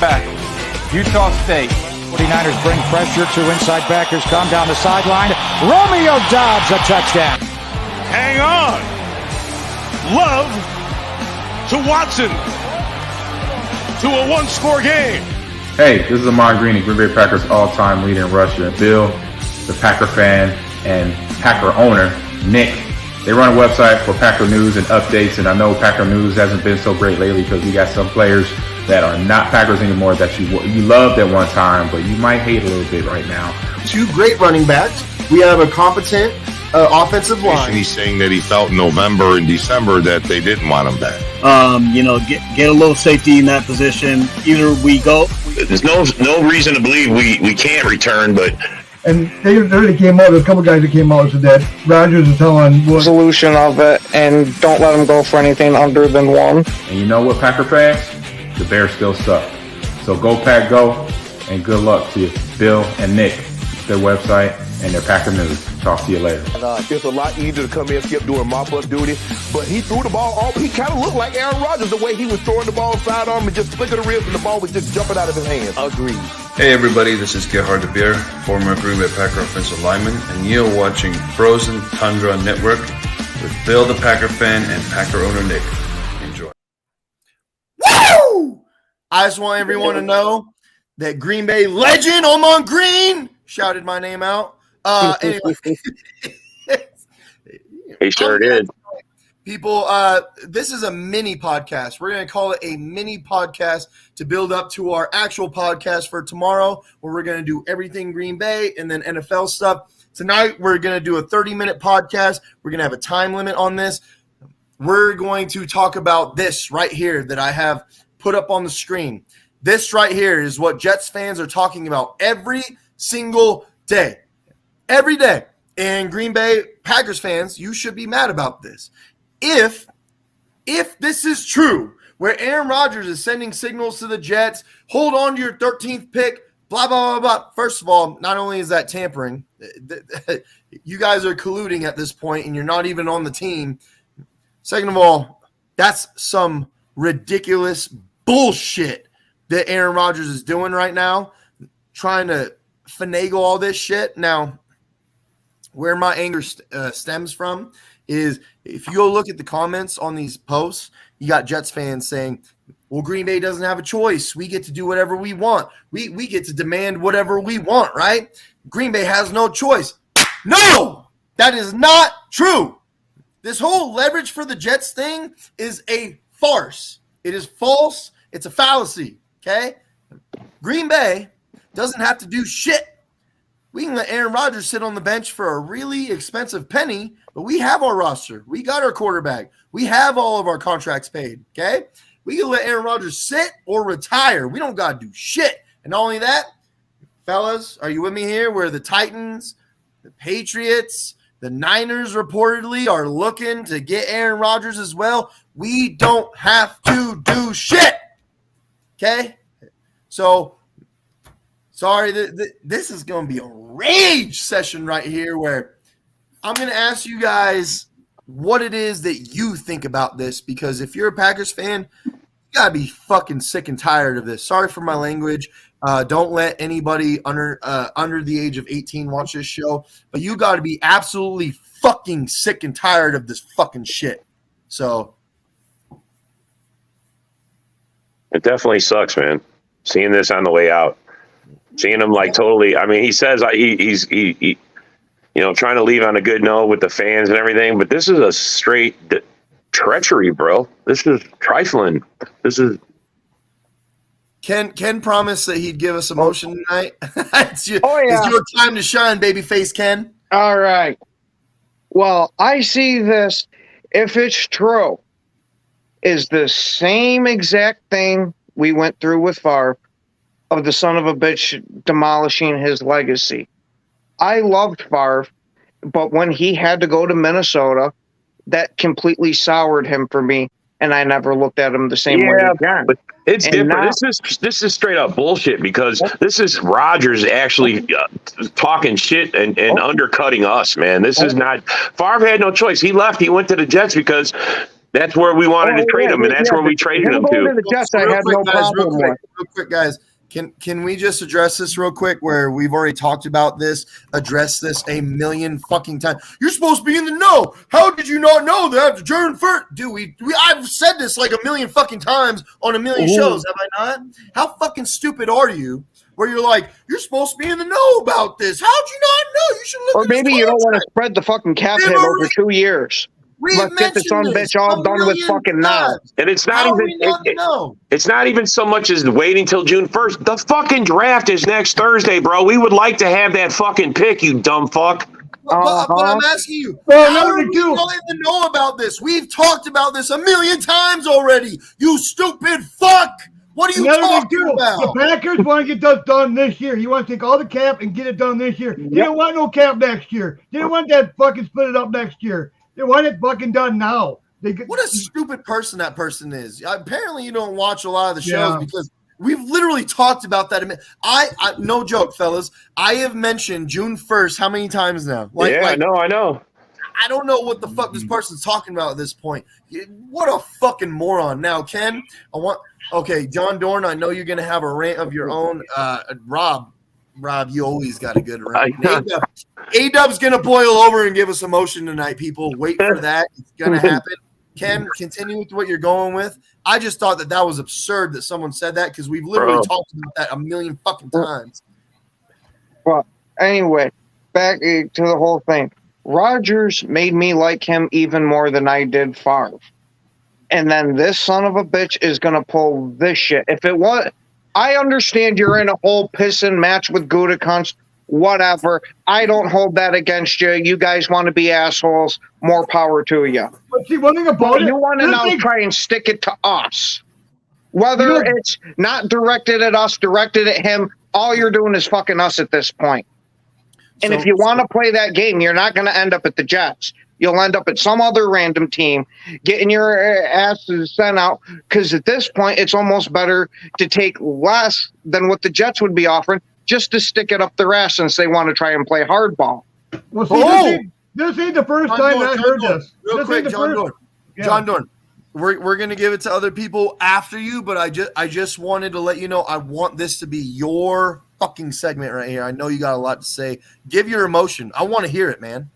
Packers. Utah State. 49ers bring pressure. Two inside backers come down the sideline. Romeo Doubs, a touchdown. Hang on. Love to Watson. To a one-score game. Hey, this is Ahman Green, Green Bay Packers all-time leader in rusher. Bill, the Packer fan, and Packer owner, Nick. They run a website for Packer news and updates, and I know Packer news hasn't been so great lately because we got some players that are not Packers anymore that you loved at one time, but you might hate a little bit right now. Two great running backs. We have a competent offensive line. He's saying that he felt in November and December that they didn't want him back. Get a little safety in that position. Either we go. There's no reason to believe we can't return, but. And they already came out. There's a couple guys that came out and said that Rodgers is telling solution of it, and don't let them go for anything under than one. And you know what, Packer fans? The Bears still suck. So go Pack Go, and good luck to you, Bill and Nick. Their website and their Packer news. Talk to you later. It's a lot easier to come in and skip doing mop-up duty, but he threw the ball off. He kind of looked like Aaron Rodgers the way he was throwing the ball sidearm and just flicking the ribs and the ball was just jumping out of his hands. Agreed. Hey everybody, this is Gerhard de Beer, former Green Bay Packer offensive lineman, and you're watching Frozen Tundra Network with Bill the Packer fan and Packer owner Nick. Enjoy. Woo! I just want everyone to know that Green Bay legend Ahman Green shouted my name out. Anyway. He sure did. People, this is a mini podcast. We're going to call it a mini podcast to build up to our actual podcast for tomorrow, where we're going to do everything Green Bay and then NFL stuff. Tonight, we're going to do a 30-minute podcast. We're going to have a time limit on this. We're going to talk about this right here that I have put up on the screen. This right here is what Jets fans are talking about every single day. Every day. And Green Bay Packers fans, you should be mad about this. If this is true, where Aaron Rodgers is sending signals to the Jets, hold on to your 13th pick, blah, blah, blah, blah. First of all, not only is that tampering, you guys are colluding at this point and you're not even on the team. Second of all, that's some ridiculous bullshit that Aaron Rodgers is doing right now, trying to finagle all this shit. Now, where my anger stems from is if you go look at the comments on these posts, you got Jets fans saying, well, Green Bay doesn't have a choice. We get to do whatever we want. We get to demand whatever we want, right? Green Bay has no choice. No, that is not true. This whole leverage for the Jets thing is a farce. It is false. It's a fallacy, okay? Green Bay doesn't have to do shit. We can let Aaron Rodgers sit on the bench for a really expensive penny, but we have our roster. We got our quarterback. We have all of our contracts paid, okay? We can let Aaron Rodgers sit or retire. We don't got to do shit. And not only that, fellas, are you with me here? Where the Titans, the Patriots, the Niners reportedly are looking to get Aaron Rodgers as well. We don't have to do shit, okay? So, sorry, this is going to be a rage session right here where I'm going to ask you guys what it is that you think about this, because if you're a Packers fan, you got to be fucking sick and tired of this. Sorry for my language. Don't let anybody under the age of 18 watch this show, but you got to be absolutely fucking sick and tired of this fucking shit. So it definitely sucks, man. Seeing this on the way out. Seeing him like totally. I mean, he says he's trying to leave on a good note with the fans and everything, but this is a straight treachery, bro. This is trifling. This is. Ken promised that he'd give us a motion tonight. It's your time to shine, babyface Ken. All right. Well, I see this, if it's true, is the same exact thing we went through with Favre, of the son of a bitch demolishing his legacy. I loved Favre, but when he had to go to Minnesota, that completely soured him for me, and I never looked at him the same way again. But it's different. Now, this is straight up bullshit, because this is Rodgers actually talking shit and undercutting us, man. This is not – Favre had no choice. He left. He went to the Jets because That's where we wanted to trade him, and that's where we traded him Going to. to the Jets, I Real had quick, no guys, problem real with. quick, guys. Can we just address this real quick? Where we've already talked about this, addressed this a million fucking times. You're supposed to be in the know. How did you not know that? Jordan first, dude. I've said this like a million fucking times on a million shows, have I not? How fucking stupid are you? Where you're like, you're supposed to be in the know about this. How'd you not know? You should look. Or maybe you don't want to spread the fucking cap hit over 2 years. Let's get this son bitch all done with fucking now. And it's not it's not even so much as waiting till June 1st. The fucking draft is next Thursday, bro. We would like to have that fucking pick, you dumb fuck. But I'm asking you, how are we not in the know about this? We've talked about this a million times already. You stupid fuck. What are you talking about? The Packers want to get this done this year. You want to take all the cap and get it done this year. They don't want no cap next year. They don't want that fucking split it up next year. They want it fucking done now. What a stupid person that person is. Apparently, you don't watch a lot of the shows because we've literally talked about that. I no joke, fellas. I have mentioned June 1st how many times now? I know. I don't know what the fuck this person's talking about at this point. What a fucking moron. Now, Ken, John Dorn, I know you're going to have a rant of your own. Rob, you always got a good rant. A-Dub's going to boil over and give us emotion tonight, people. Wait for that. It's going to happen. Ken, continue with what you're going with. I just thought that was absurd that someone said that because we've literally talked about that a million fucking times. Well, anyway, back to the whole thing. Rodgers made me like him even more than I did Favre. And then this son of a bitch is going to pull this shit. If it was, I understand you're in a whole pissing match with Gutekunst, whatever. I don't hold that against you. You guys want to be assholes. More power to you. But see, one thing about you want to now try and stick it to us. Whether it's not directed at us, directed at him, all you're doing is fucking us at this point. And if you want to play that game, you're not going to end up at the Jets. You'll end up at some other random team getting your asses sent out because at this point, it's almost better to take less than what the Jets would be offering just to stick it up their ass since they want to try and play hardball. Well, see, this ain't the first time I heard this. Real quick, John Dorn. We're going to give it to other people after you, but I just wanted to let you know I want this to be your fucking segment right here. I know you got a lot to say. Give your emotion. I want to hear it, man.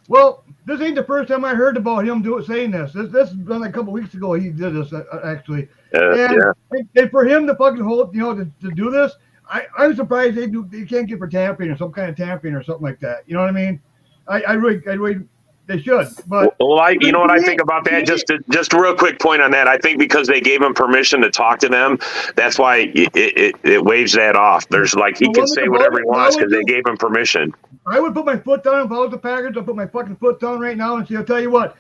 Well, this ain't the first time I heard about him saying this. This has been a couple weeks ago. He did this actually, and for him to fucking hold, to do this, I'm surprised they can't get for tampering or some kind of tampering or something like that. You know what I mean? I really. They should, but you know what I think about that. Just a real quick point on that. I think because they gave him permission to talk to them, that's why it waves that off. There's he can say whatever he wants because they gave him permission. I would put my foot down if I was the Packers. I'd put my fucking foot down right now and say, I'll tell you what,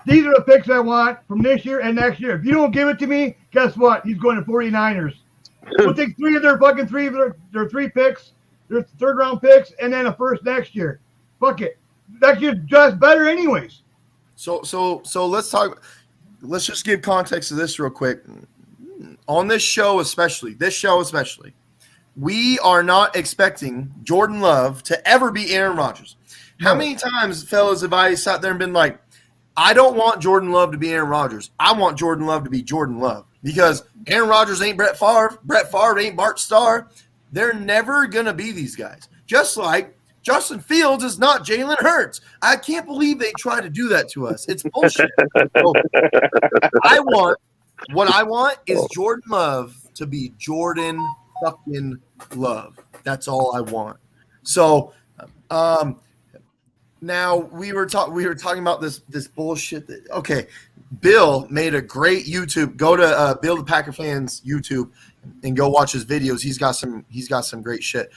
these are the picks I want from this year and next year. If you don't give it to me, guess what? He's going to 49ers. We'll take three three picks, their third round picks, and then a first next year. Fuck it. Next year's just better anyways. So let's talk. Let's just give context to this real quick. On this show especially, we are not expecting Jordan Love to ever be Aaron Rodgers. How many times, fellas, have I sat there and been like, I don't want Jordan Love to be Aaron Rodgers. I want Jordan Love to be Jordan Love because Aaron Rodgers ain't Brett Favre. Brett Favre ain't Bart Starr. They're never going to be these guys. Just like Justin Fields is not Jalen Hurts. I can't believe they try to do that to us. It's bullshit. What I want is Jordan Love to be Jordan fucking Love. That's all I want. So, now we were talking about this bullshit. Bill made a great YouTube. Go to Bill the Packer Fans YouTube and go watch his videos. He's got some great shit.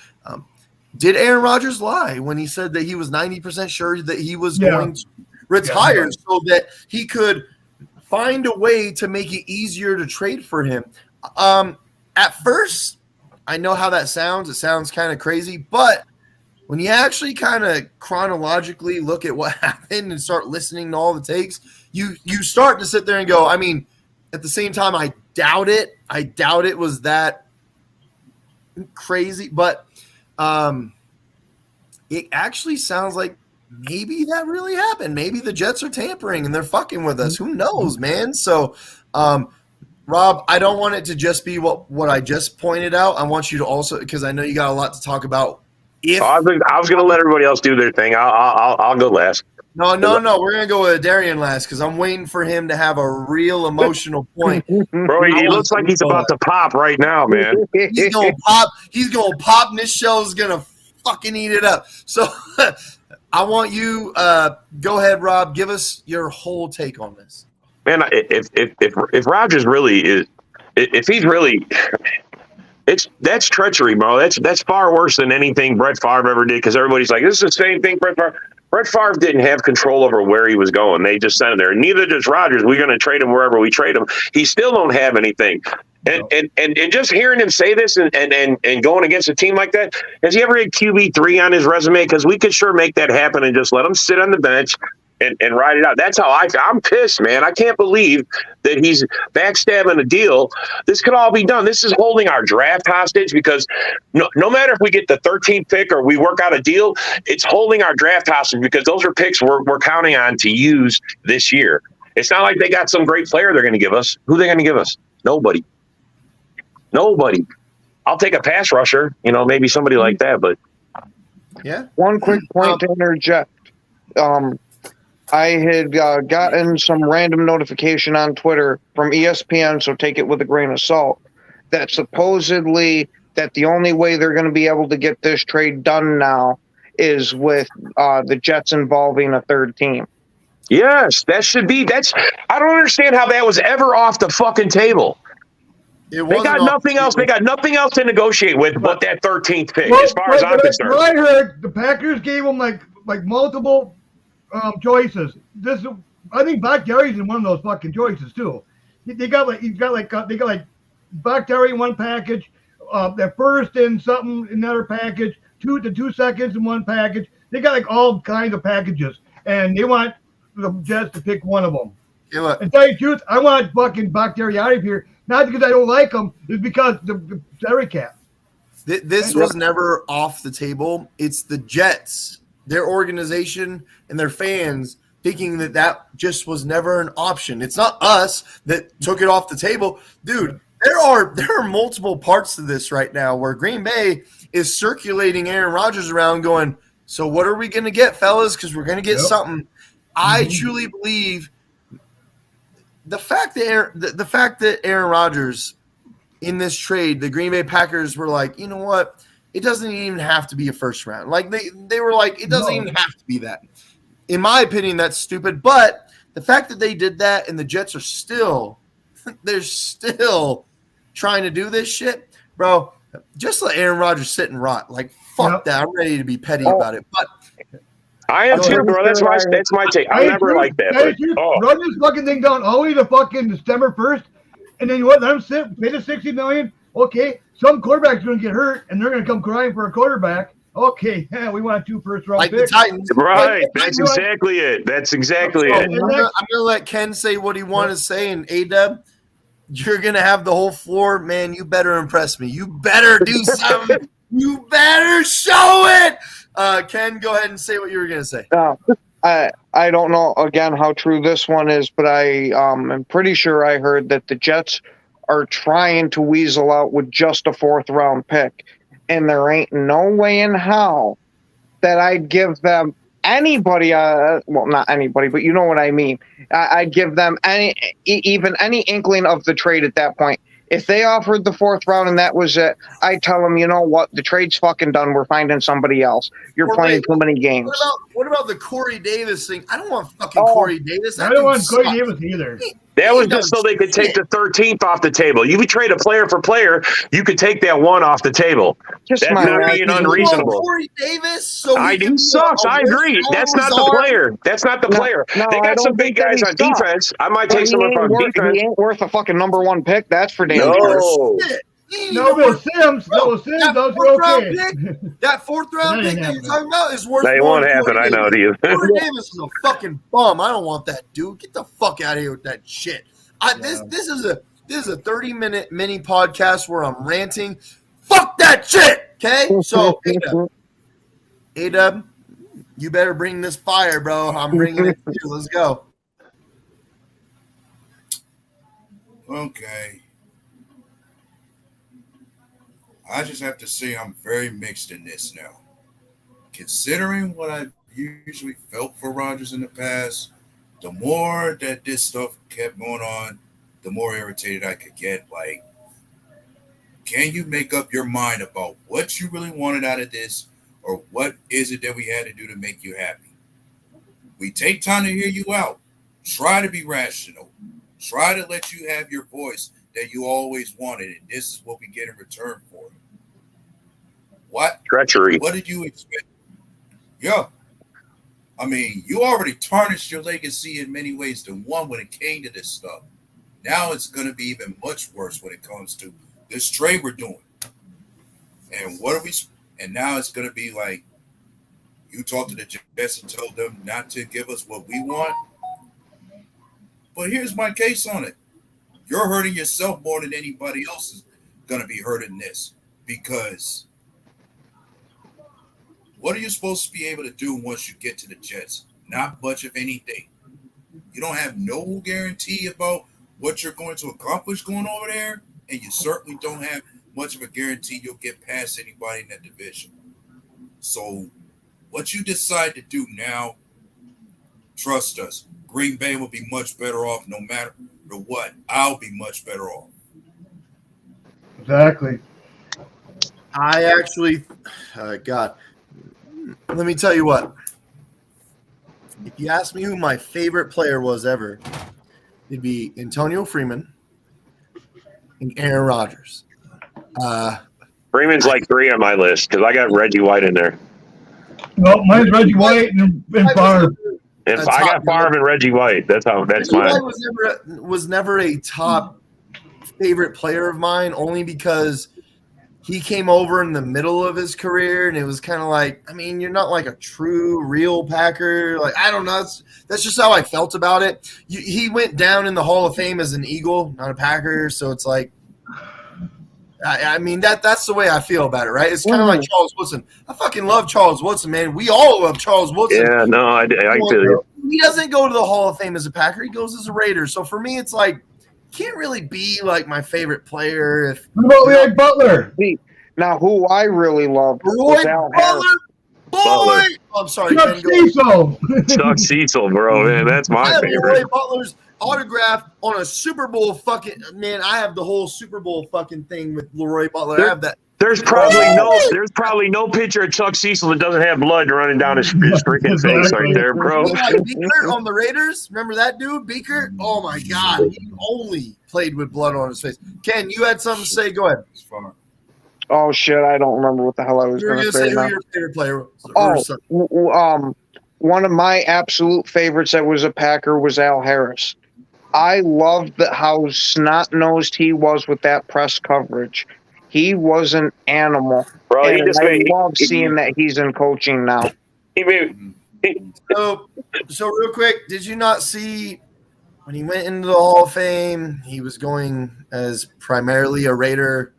Did Aaron Rodgers lie when he said that he was 90% sure that he was going to retire so that he could find a way to make it easier to trade for him? At first, I know how that sounds. It sounds kind of crazy, but when you actually kind of chronologically look at what happened and start listening to all the takes, you start to sit there and go, I mean, at the same time, I doubt it. I doubt it was that crazy, but it actually sounds like maybe that really happened. Maybe the Jets are tampering and they're fucking with us. Who knows, man? So, Rob, I don't want it to just be what I just pointed out. I want you to also, because I know you got a lot to talk about. I was going to let everybody else do their thing. I'll go last. No. We're gonna go with Darian last because I'm waiting for him to have a real emotional point. Bro, he looks like he's about to pop right now, man. He's gonna pop. He's gonna pop, and this show's gonna fucking eat it up. So, I want you. Go ahead, Rob. Give us your whole take on this. Man, if Rodgers really is, if he's really. That's treachery, bro. That's far worse than anything Brett Favre ever did because everybody's like, this is the same thing Brett Favre. Brett Favre didn't have control over where he was going. They just sent him there. Neither does Rodgers. We're going to trade him wherever we trade him. He still don't have anything. And just hearing him say this and going against a team like that, has he ever had QB3 on his resume? Because we could sure make that happen and just let him sit on the bench and ride it out. That's how I'm pissed, man. I can't believe that he's backstabbing a deal. This could all be done. This is holding our draft hostage because no matter if we get the 13th pick or we work out a deal, it's holding our draft hostage because those are picks we're counting on to use this year. It's not like they got some great player they're going to give us. Who are they going to give us? Nobody. I'll take a pass rusher, maybe somebody like that, but yeah. One quick point to interject. I had gotten some random notification on Twitter from ESPN, so take it with a grain of salt, that supposedly that the only way they're going to be able to get this trade done now is with the Jets involving a third team. Yes, that should be. I don't understand how that was ever off the fucking table. They got nothing else. They got nothing else to negotiate with but that 13th pick, as far as I'm concerned. What I heard, the Packers gave them like multiple choices. I think Bakhtiari's in one of those fucking choices too. They got Bakhtiari in one package, the first in something in another package, the 2 seconds in one package. They got like all kinds of packages, and they want the Jets to pick one of them. Yeah, and tell you the truth, I want fucking Bakhtiari out of here. Not because I don't like him, it's because the salary cap. This was never off the table. It's the Jets, their organization, and their fans thinking that just was never an option. It's not us that took it off the table. Dude, there are multiple parts to this right now where Green Bay is circulating Aaron Rodgers around going, so what are we going to get, fellas? Because we're going to get something. I truly believe the fact that Aaron Rodgers in this trade, the Green Bay Packers were like, you know what? It doesn't even have to be a first round. Like they were like, it doesn't even have to be that. In my opinion, that's stupid. But the fact that they did that and the Jets are still trying to do this shit, bro, just let Aaron Rodgers sit and rot. Like, fuck that. I'm ready to be petty about it. But I am too, bro. That's my take. I never like that. Run this fucking thing down all the way to fucking December 1st, and then you let them sit, pay the $60 million. Okay, some quarterback's going to get hurt, and they're going to come crying for a quarterback. Okay, yeah, we want 2 first-round picks. The Titans. Right, that's exactly it. That's exactly it. I'm going to let Ken say what he wanted to say, and A-Dub, you're going to have the whole floor. Man, you better impress me. You better do something. You better show it. Ken, go ahead and say what you were going to say. I don't know, again, how true this one is, but I am pretty sure I heard that the Jets are trying to weasel out with just a 4th-round pick. And there ain't no way in how that I'd give them anybody, well, not anybody, but you know what I mean. I'd give them even any inkling of the trade at that point. If they offered the 4th round and that was it, I'd tell them, you know what, the trade's fucking done. We're finding somebody else. You're playing too many games. What about the Corey Davis thing? I don't want fucking Corey Davis. I don't want Corey Davis either. That was just so they could take the 13th off the table. You could trade a player for player. You could take that 1 off the table. That's not being unreasonable. Corey Davis. He sucks. I agree. That's not the player. That's not the player. They got some big guys on defense. I might take someone from defense. He ain't worth a fucking number 1 pick. That's for damn sure. No, Sims. Those were okay. That 4th round pick that you're talking about is worth. They won't happen. I know, dude. Corey Davis is a fucking bum. I don't want that dude. Get the fuck out of here with that shit. This is a 30-minute mini podcast where I'm ranting. Fuck that shit. Okay, so A-Dub, You better bring this fire, bro. I'm bringing it to you. Let's go. Okay. I just have to say I'm very mixed in this now. Considering what I've usually felt for Rodgers in the past, the more that this stuff kept going on, the more irritated I could get. Like, can you make up your mind about what you really wanted out of this, or what is it that we had to do to make you happy? We take time to hear you out. Try to be rational. Try to let you have your voice that you always wanted, and this is what we get in return for it. What? Treachery. What did you expect? Yeah. I mean, you already tarnished your legacy in many ways than one when it came to this stuff. Now it's going to be even much worse when it comes to this trade we're doing. And what are we? And now it's going to be like, you talk to the Jets and tell them not to give us what we want. But here's my case on it. You're hurting yourself more than anybody else is going to be hurting this. Because what are you supposed to be able to do once you get to the Jets? Not much of anything. You don't have no guarantee about what you're going to accomplish going over there. And you certainly don't have much of a guarantee you'll get past anybody in that division. So what you decide to do now, trust us, Green Bay will be much better off no matter what. I'll be much better off. Exactly. I actually, God, let me tell you what. If you ask me who my favorite player was ever, it'd be Antonio Freeman and Aaron Rodgers. Freeman's like 3 on my list because I got Reggie White in there. No, mine's Reggie White and Favre. If I got Favre and Reggie White, that's mine. Was never a top favorite player of mine, only because he came over in the middle of his career, and it was kind of like, I mean, you're not like a true, real Packer. Like, I don't know. That's just how I felt about it. He went down in the Hall of Fame as an Eagle, not a Packer, so it's like, I mean, that's the way I feel about it, right? It's kind of like Charles Woodson. I fucking love Charles Woodson, man. We all love Charles Woodson. Yeah, no, I feel you. He doesn't go to the Hall of Fame as a Packer. He goes as a Raider. So for me, it's like, can't really be like my favorite player. What about Leroy Butler? Now, who I really loved was Al Harris. Boy! Oh, I'm sorry. Chuck Cecil. Chuck Cecil, bro, man. That's my favorite. Leroy Butler's autograph on a Super Bowl fucking – man, I have the whole Super Bowl fucking thing with Leroy Butler. I have that. There's probably no picture of Chuck Cecil that doesn't have blood running down his freaking face right there, bro. Beaker on the Raiders, remember that dude, Beaker? Oh my God, he only played with blood on his face. Ken, you had something to say? Go ahead. Oh shit, I don't remember what the hell I was going to say. Who your favorite player was? One of my absolute favorites that was a Packer was Al Harris. I loved how snot-nosed he was with that press coverage. He was an animal. Bro, and I love seeing that he's in coaching now. So real quick, did you not see when he went into the Hall of Fame, he was going as primarily a Raider?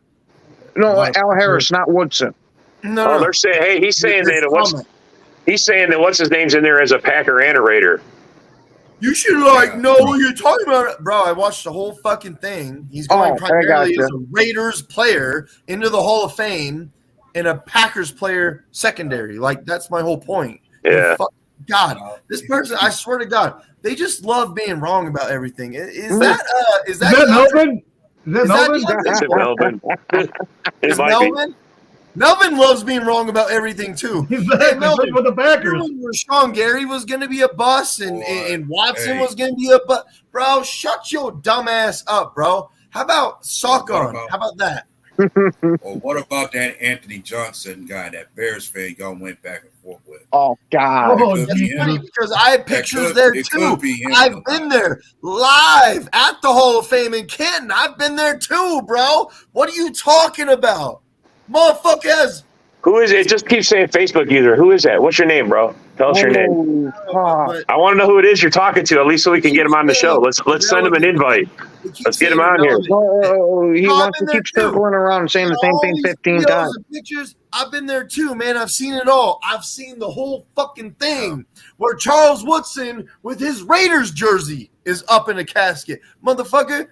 No, Al Harris, not Woodson. No, they're saying, hey, he's saying that what's his name's in there as a Packer and a Raider. You should know what you're talking about, bro. I watched the whole fucking thing. He's going primarily as a Raiders player into the Hall of Fame and a Packers player secondary. Like, that's my whole point. Yeah. God, this person, I swear to God, they just love being wrong about everything. Is that Melvin? Melvin? Is Melvin? Melvin loves being wrong about everything too. Hey, Melvin with the Packers. Rashawn Gary was going to be a bust, and Watson was going to be a bust. Bro, shut your dumb ass up, bro. How about Saucon? How about that? Or what about that Anthony Johnson guy, that Bears fan y'all went back and forth with? Oh, God. That's funny because I have pictures there too. I've been there live at the Hall of Fame in Canton. I've been there too, bro. What are you talking about? Motherfucker has Who is it? Just keep saying Facebook user. Who is that? What's your name, bro? Tell us your name. I want to know who it is you're talking to, at least so we can get him on the show. Let's send him an invite. Let's get him on here. He wants to keep circling around saying the same thing 15 times. Pictures, I've been there too, man. I've seen it all. I've seen the whole fucking thing where Charles Woodson with his Raiders jersey is up in a casket. Motherfucker,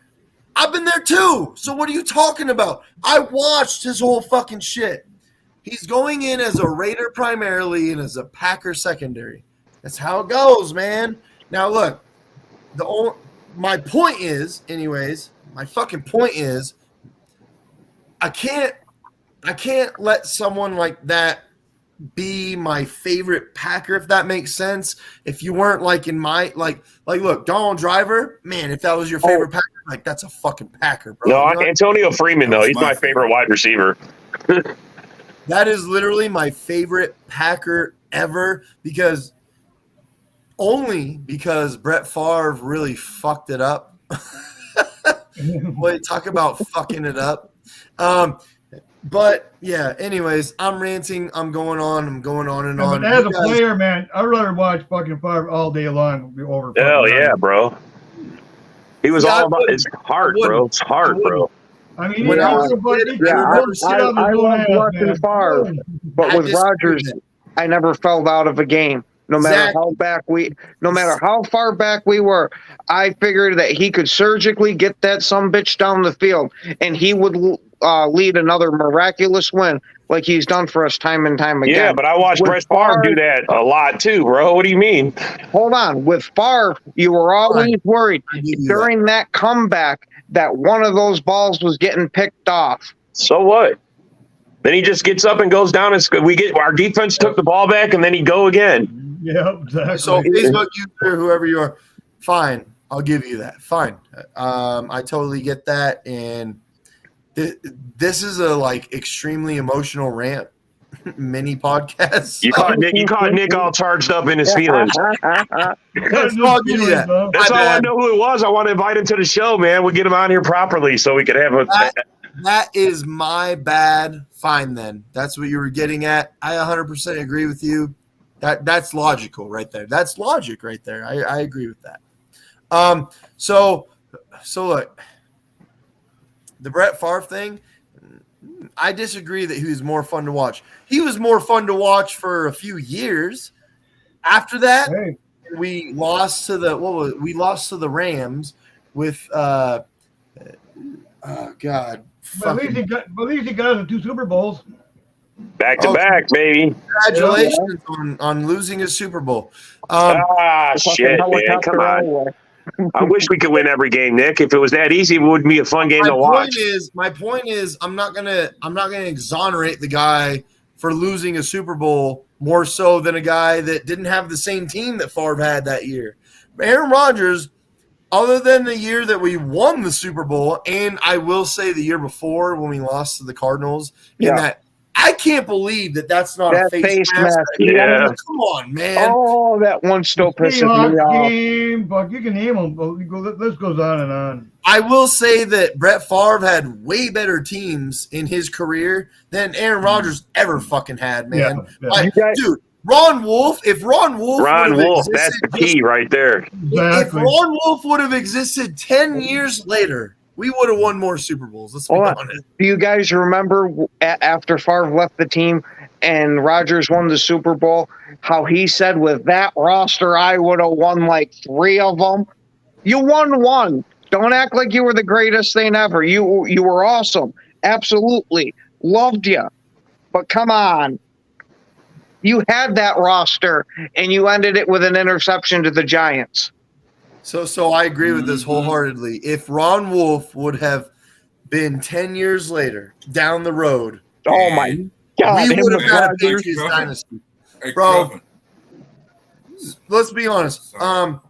I've been there too. So what are you talking about? I watched his whole fucking shit. He's going in as a Raider primarily and as a Packer secondary. That's how it goes, man. Now look, my point is, anyways, my fucking point is, I can't let someone like that be my favorite Packer, if that makes sense. If you weren't like in my like look, Donald Driver, man, if that was your favorite Packer, like that's a fucking Packer, bro. No, you know? Antonio Freeman though, he's my favorite wide receiver. That is literally my favorite Packer ever because Brett Favre really fucked it up. Boy, talk about fucking it up. But yeah, anyways, I'm ranting. I'm going on and on. But as a player, man, I'd rather watch fucking Favre all day long over. Hell yeah, bro. He was all about his heart, bro. It's hard, bro. I mean, I love watching Favre, but with Rodgers, I never fell out of a game. No matter how far back we were, I figured that he could surgically get that sumbitch down the field, and he would lead another miraculous win like he's done for us time and time again. Yeah, but I watched Brett Favre do that a lot too, bro. What do you mean? Hold on. With Favre, you were always worried during that comeback that one of those balls was getting picked off. So what? Then he just gets up and goes down, and our defense took the ball back, and then he'd go again. Yeah, exactly. So Facebook user, whoever you are, fine. I'll give you that. Fine. I totally get that. And this is a extremely emotional rant mini podcast. You caught Nick all charged up in his feelings. That's all I know who it was. I want to invite him to the show, man. We'll get him on here properly so we could have a. That is my bad. Fine, then. That's what you were getting at. I 100% agree with you. That's logical right there. That's logic right there. I agree with that. So look, the Brett Favre thing, I disagree that he was more fun to watch. He was more fun to watch for a few years. After that, we lost to the Rams with But at least he got us 2 Super Bowls. Back to back, baby. Congratulations on losing a Super Bowl. Shit, man. Come on. I wish we could win every game, Nick. If it was that easy, it would be a fun game to watch. My point is, I'm not gonna exonerate the guy for losing a Super Bowl more so than a guy that didn't have the same team that Favre had that year. Aaron Rodgers, other than the year that we won the Super Bowl, and I will say the year before when we lost to the Cardinals, in that I can't believe that's not a face mask. Yeah. Come on, man. Oh, that one still pisses me off. Game, but you can name them. This goes on and on. I will say that Brett Favre had way better teams in his career than Aaron Rodgers ever fucking had, man. Dude, Ron Wolf, that's the key right there. Exactly. If Ron Wolf would have existed 10 years later, we would have won more Super Bowls. Let's be honest. Do you guys remember after Favre left the team and Rodgers won the Super Bowl, how he said, with that roster, I would have won 3 of them? You won 1. Don't act like you were the greatest thing ever. You were awesome. Absolutely. Loved you. But come on. You had that roster, and you ended it with an interception to the Giants. So I agree with this wholeheartedly. If Ron Wolf would have been 10 years later down the road, oh my God, we would have had a Patriots dynasty. Bro, let's be honest.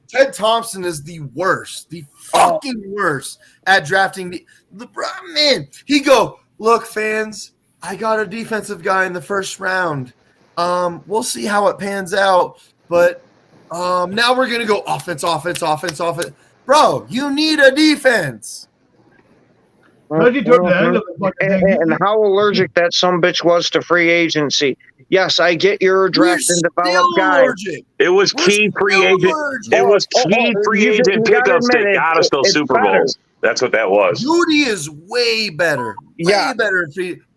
Ted Thompson is the worst, the fucking worst at drafting. Man, he go, look, fans, I got a defensive guy in the first round. We'll see how it pans out, but now we're going to go offense. Bro, you need a defense. Especially toward the end of the fucking thing. And how allergic that sumbitch was to free agency. Yes, I get you're a draft and develop guy. It was key free agent. It was key free agent pickups that got us those Super Bowls. That's what that was. Judy is way better. Way better.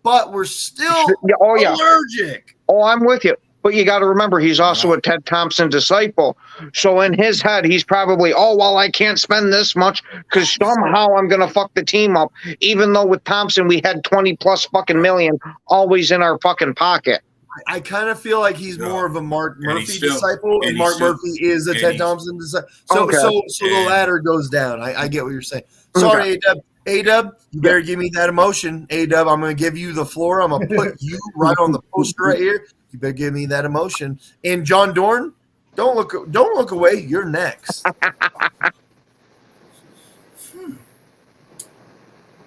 But we're still yeah. allergic. Oh, I'm with you. But you got to remember, he's also a Ted Thompson disciple. So in his head, he's probably, I can't spend this much because somehow I'm going to fuck the team up. Even though with Thompson, we had 20 plus fucking million always in our fucking pocket. I kind of feel like he's more of a Mark Murphy disciple, and Mark Murphy is a Ted Thompson disciple. So the ladder goes down. I get what you're saying. Sorry, A-Dub. A-Dub, you better give me that emotion. A-Dub, I'm going to give you the floor. I'm going to put you right on the poster right here. You better give me that emotion. And John Dorn, don't look away. You're next.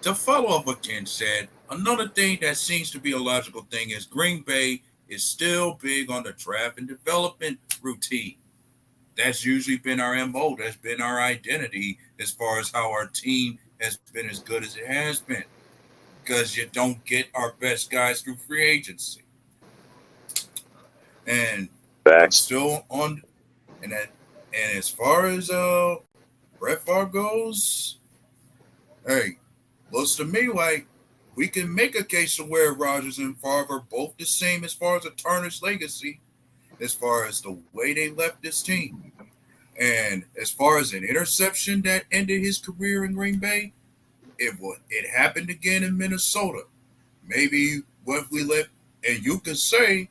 To follow up what Ken said, another thing that seems to be a logical thing is Green Bay is still big on the draft and development routine. That's usually been our MO. That's been our identity as far as how our team has been as good as it has been. Because you don't get our best guys through free agency. And I'm still on, and as far as Brett Favre goes, hey, looks to me like we can make a case to where Rodgers and Favre are both the same as far as a tarnished legacy, as far as the way they left this team. And as far as an interception that ended his career in Green Bay, it happened again in Minnesota. Maybe what we let, and you can say,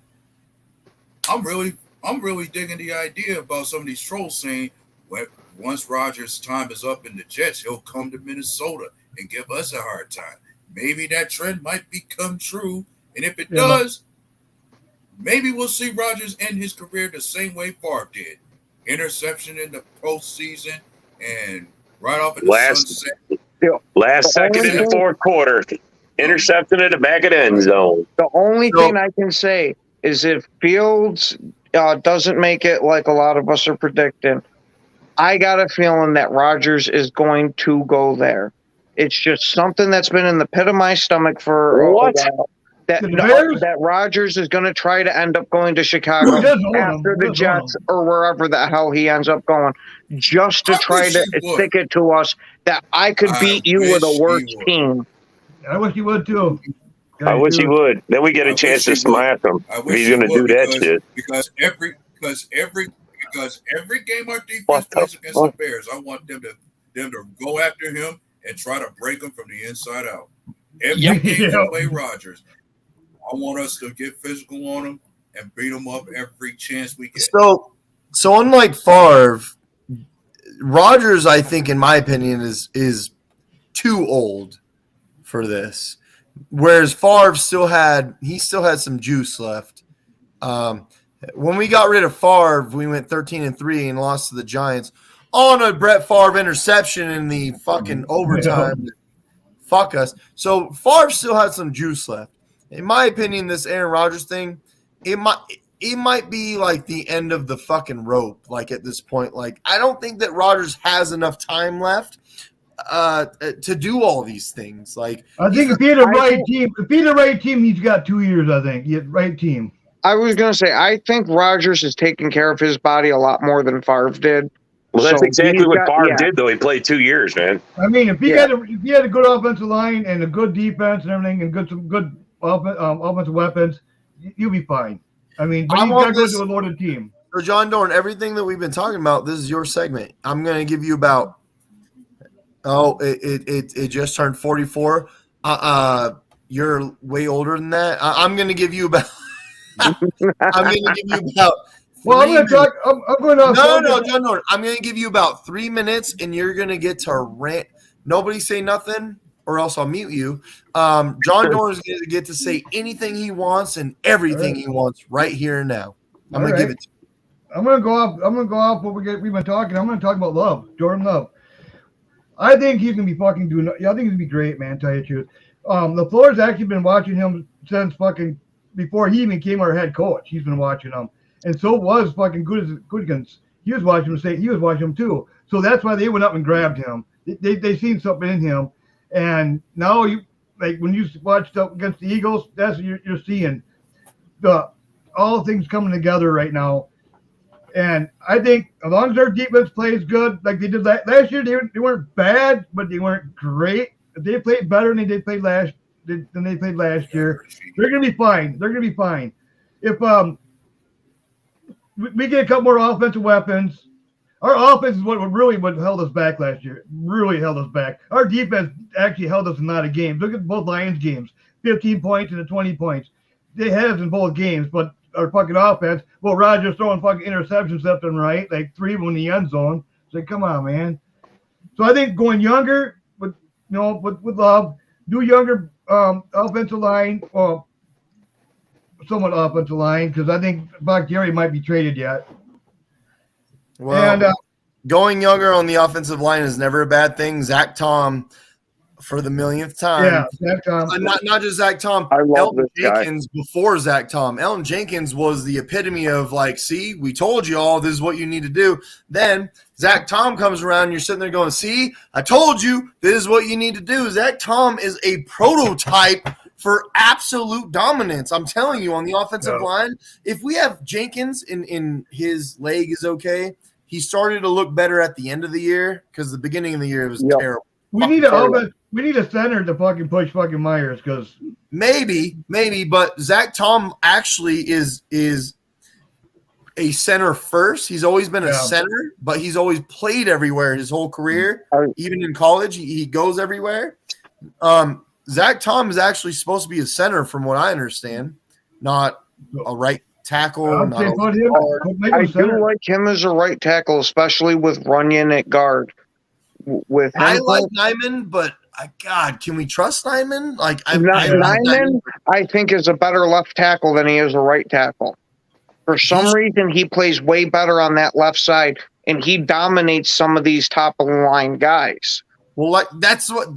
I'm really digging the idea about some of these trolls saying, once Rodgers' time is up in the Jets, he'll come to Minnesota and give us a hard time. Maybe that trend might become true, and if it does, maybe we'll see Rodgers end his career the same way Favre did. Interception in the postseason and right off in the sunset. Last second in the fourth quarter, interception at the back of the end zone. The only thing I can say is if Fields doesn't make it like a lot of us are predicting, I got a feeling that Rodgers is going to go there. It's just something that's been in the pit of my stomach for a while. That Rodgers is going to try to end up going to Chicago after the Jets or wherever the hell he ends up going, just to try to stick it to us that I could beat you with a worse team. I wish he would too. I wish he would. Then we get a chance to smash him. He's going to do that shit. Because every game our defense plays against the Bears, I want them to go after him and try to break him from the inside out. Every game we play Rodgers, I want us to get physical on him and beat him up every chance we get. So unlike Favre, Rodgers, I think, in my opinion, is too old for this. Whereas Favre still had some juice left. When we got rid of Favre, we went 13-3 and lost to the Giants on a Brett Favre interception in the fucking overtime. Fuck us. So Favre still had some juice left. In my opinion, this Aaron Rodgers thing, it might be like the end of the fucking rope. Like at this point, like I don't think that Rodgers has enough time left to do all these things. Like I think if he had the right team, he's got 2 years. I think he had the right team. I was going to say, I think Rodgers is taking care of his body a lot more than Favre did. Well, that's exactly what Favre did, though. He played 2 years, man. I mean, if he had a good offensive line and a good defense and everything, and some good offensive weapons, you'll be fine. I mean, but he's got to go to a loaded team. So, John Dorn, everything that we've been talking about, this is your segment. I'm going to give you about. It just turned 44. You're way older than that. I'm going to give you about. I'm going to give you about. Well, I'm going to talk. I'm going to. No, John Dorn. I'm going to give you about 3 minutes, and you're going to get to rant. Nobody say nothing, or else I'll mute you. John Dorn is going to get to say anything he wants and everything he wants right here and now. I'm going to give it to you. I'm going to go off what we've been talking. I'm going to talk about Love, Jordan Love. I think he's going to be fucking doing. I think he's going to be great, man. Tell you the truth. LaFleur's actually been watching him since fucking before he even became our head coach. He's been watching him, and so was fucking Goodkins. He was watching him. He was watching him too. So that's why they went up and grabbed him. They seen something in him, And now when you watched up against the Eagles, that's what you're seeing. All things coming together right now. And I think as long as their defense plays good, like they did last year, they weren't bad, but they weren't great. If they played better than they played last year, they're gonna be fine. They're gonna be fine. If we get a couple more offensive weapons, our offense is what held us back last year. Really held us back. Our defense actually held us in a lot of games. Look at both Lions games, 15 points and 20 points. They had us in both games, but our fucking offense, Rodgers throwing fucking interceptions left and right, like 3 of them in the end zone. It's like, come on, man. So I think going younger with Love, do younger offensive line, or somewhat offensive line, because I think Bakhtiari might be traded yet. Well, and going younger on the offensive line is never a bad thing. Zach Tom, for the millionth time. Yeah, Zach Tom. Not just Zach Tom. I love Elton this guy. Jenkins before Zach Tom. Elton Jenkins was the epitome of like, see, we told you all, this is what you need to do. Then Zach Tom comes around, and you're sitting there going, see, I told you this is what you need to do. Zach Tom is a prototype for absolute dominance. I'm telling you, on the offensive line, if we have Jenkins in his leg is okay, he started to look better at the end of the year, because the beginning of the year it was terrible. We need a center to fucking push fucking Myers, because maybe, but Zach Tom actually is a center first. He's always been a center, but he's always played everywhere his whole career. Even in college, he goes everywhere. Zach Tom is actually supposed to be a center, from what I understand, not a right tackle. I do like him as a right tackle, especially with Runyon at guard. I like Nyman, but God, can we trust Nyman? Nyman, I think, is a better left tackle than he is a right tackle. For some reason, he plays way better on that left side, and he dominates some of these top of the line guys. Well, that's what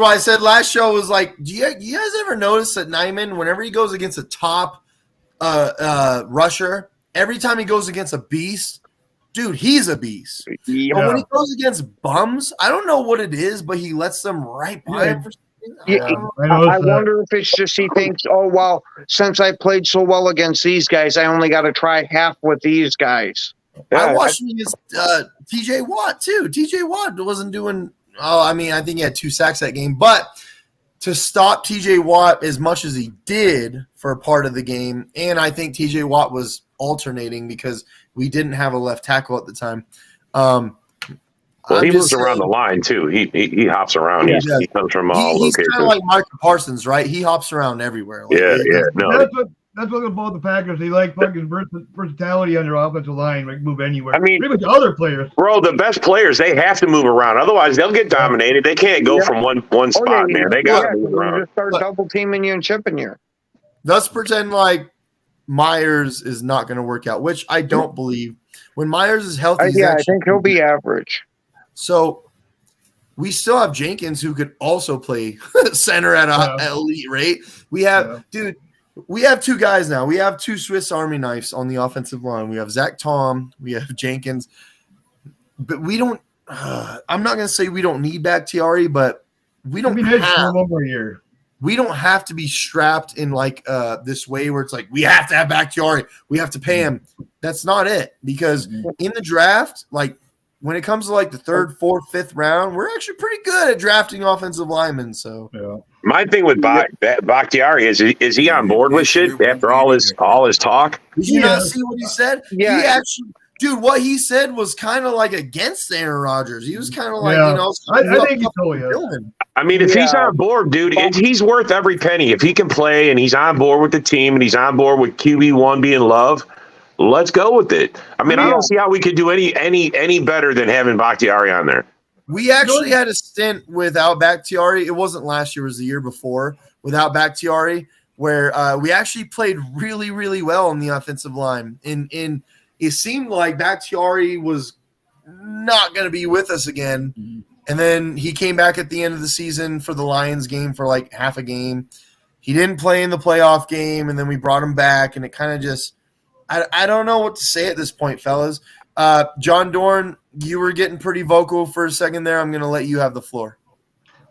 I said last show. Was like, do you guys ever notice that Nyman, whenever he goes against a top rusher, every time he goes against a beast, dude, he's a beast. Yeah. But when he goes against bums, I don't know what it is, but he lets them right by him. I wonder if it's just he thinks, oh, well, since I played so well against these guys, I only got to try half with these guys. I watched him against TJ Watt, too. TJ Watt wasn't doing – I think he had 2 sacks that game. But to stop TJ Watt as much as he did for a part of the game, and I think TJ Watt was alternating because we didn't have a left tackle at the time. He moves around the line, too. He hops around. Yeah. He comes from all He's locations. kind of like Micah Parsons, right? He hops around everywhere. That's what about the Packers. They like fucking versatility on their offensive line, like move anywhere. I mean, pretty much other players. Bro, the best players, they have to move around. Otherwise, they'll get dominated. They can't go from one spot, man. They got to move around. Just start double teaming you and chipping you. Let's pretend like Myers is not going to work out, which I don't believe. When Myers is healthy, I think he'll be average. So we still have Jenkins, who could also play center at an elite rate. We have, we have 2 guys now. We have 2 Swiss Army knives on the offensive line. We have Zach Tom. We have Jenkins. But we don't I'm not going to say we don't need Bakhtiari, but we don't have one more year. We don't have to be strapped in like this way where it's like we have to have Bakhtiari. We have to pay him. That's not it, because in the draft, like when it comes to like the 3rd, 4th, 5th round, we're actually pretty good at drafting offensive linemen. So my thing with Bakhtiari is he on board with shit after all his talk? Did you not see what he said? Yeah. He actually, dude, what he said was kind of like against Aaron Rodgers. He was kind of like, I think he told you. I mean, if he's on board, dude, he's worth every penny. If he can play and he's on board with the team and he's on board with QB1 being Love, let's go with it. I mean, I don't see how we could do any better than having Bakhtiari on there. We actually had a stint without Bakhtiari. It wasn't last year; it was the year before without Bakhtiari, where we actually played really, really well on the offensive line. And it seemed like Bakhtiari was not going to be with us again. Mm-hmm. And then he came back at the end of the season for the Lions game for like half a game. He didn't play in the playoff game, and then we brought him back, and it kind of just I don't know what to say at this point, fellas. John Dorn, you were getting pretty vocal for a second there. I'm going to let you have the floor.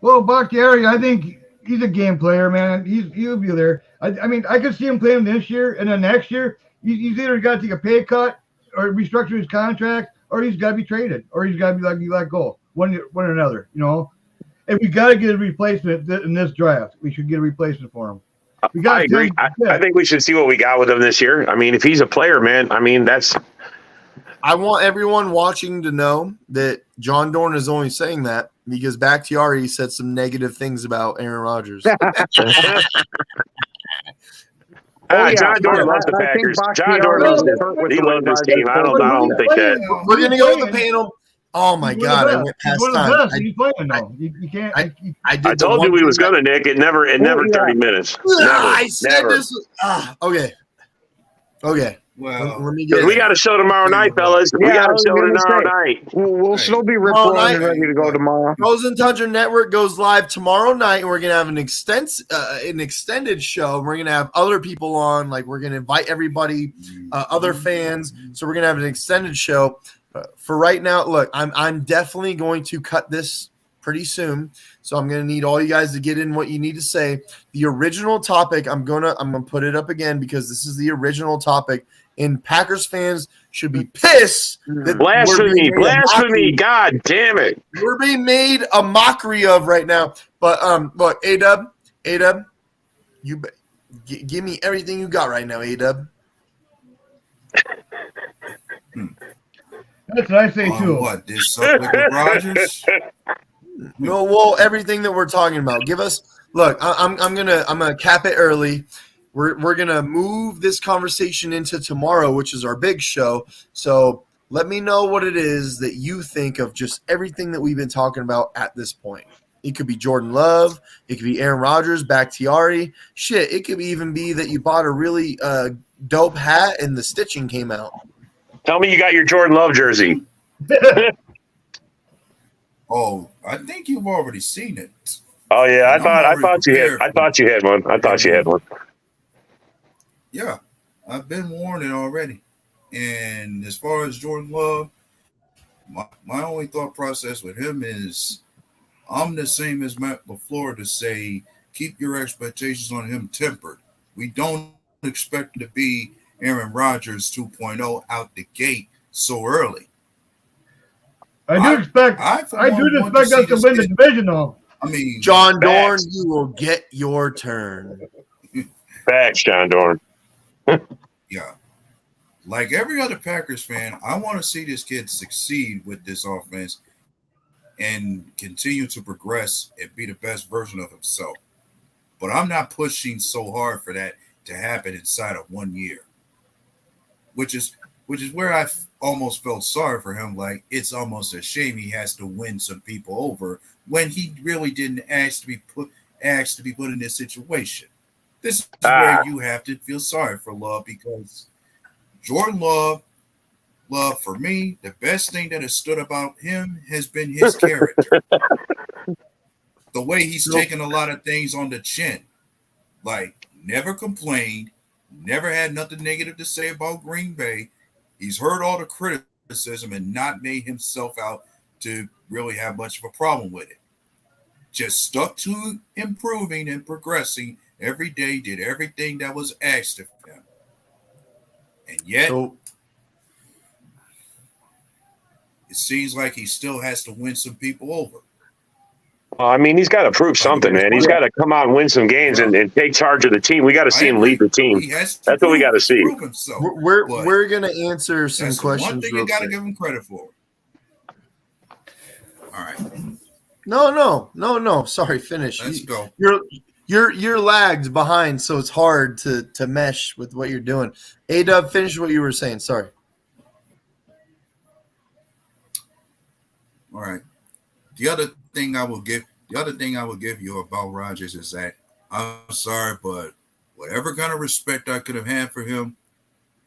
Well, Bakhtiari, I think he's a game player, man. He'll be there. I mean, I could see him playing this year, and then next year, he's either got to take a pay cut or restructure his contract, or he's got to be traded, or he's got to be let go. One or another, you know. And we got to get a replacement in this draft. We should get a replacement for him. I agree. I think we should see what we got with him this year. I mean, if he's a player, man, I mean, that's. I want everyone watching to know that John Dorn is only saying that because Bakhtiari said some negative things about Aaron Rodgers. John Dorn loves the Packers. John Dorn loves this team. I don't think that. We're gonna go with the panel. Oh my God! I went past time. He's playing though. You can't. I told you we was gonna, Nick. It never 30 minutes. I said this. Okay. Well, we got a show tomorrow night, fellas. We got a show tomorrow night. We'll still be reporting and ready to go tomorrow. Frozen Tundra Network goes live tomorrow night, and we're gonna have an extended show. We're gonna have other people on, like we're gonna invite everybody, other fans. So we're gonna have an extended show. For right now, look, I'm definitely going to cut this pretty soon, so I'm gonna need all you guys to get in what you need to say. The original topic, I'm gonna put it up again because this is the original topic. And Packers fans should be pissed. That blasphemy! God damn it! We're being made a mockery of right now. But look, A-Dub, you give me everything you got right now, A-Dub. That's what I say too. What this subject with Rodgers? Well, everything that we're talking about. Give us. Look, I'm gonna cap it early. We're gonna move this conversation into tomorrow, which is our big show. So let me know what it is that you think of just everything that we've been talking about at this point. It could be Jordan Love. It could be Aaron Rodgers, Bakhtiari. Shit, it could even be that you bought a really dope hat and the stitching came out. Tell me you got your Jordan Love jersey. Oh, I think you've already seen it. Oh yeah, I thought you had one. Yeah, I've been warning already. And as far as Jordan Love, my only thought process with him is I'm the same as Matt LaFleur to say, keep your expectations on him tempered. We don't expect him to be Aaron Rodgers 2.0 out the gate so early. I do expect us to win the division, though. I mean, John Dorn, you will get your turn. Facts, John Dorn. Yeah. Like every other Packers fan, I want to see this kid succeed with this offense and continue to progress and be the best version of himself. But I'm not pushing so hard for that to happen inside of 1 year, which is where I almost felt sorry for him. Like, it's almost a shame he has to win some people over when he really didn't ask to be put in this situation. This is where you have to feel sorry for Love, because Jordan Love, for me, the best thing that has stood about him has been his character. The way he's taken a lot of things on the chin. Like, never complained, never had nothing negative to say about Green Bay. He's heard all the criticism and not made himself out to really have much of a problem with it. Just stuck to improving and progressing every day, did everything that was asked of him. And yet, it seems like he still has to win some people over. Well, I mean, he's got to prove something, man. He's got to come out and win some games and take charge of the team. We got to see him lead the team. That's what we got to see. We're going to answer some questions. One thing you got to give him credit for. All right. No. Sorry, finish. Let's go. You're lagged behind, so it's hard to mesh with what you're doing. A-Dub, finish what you were saying. Sorry. All right. The other thing I will give you about Rodgers is that I'm sorry, but whatever kind of respect I could have had for him,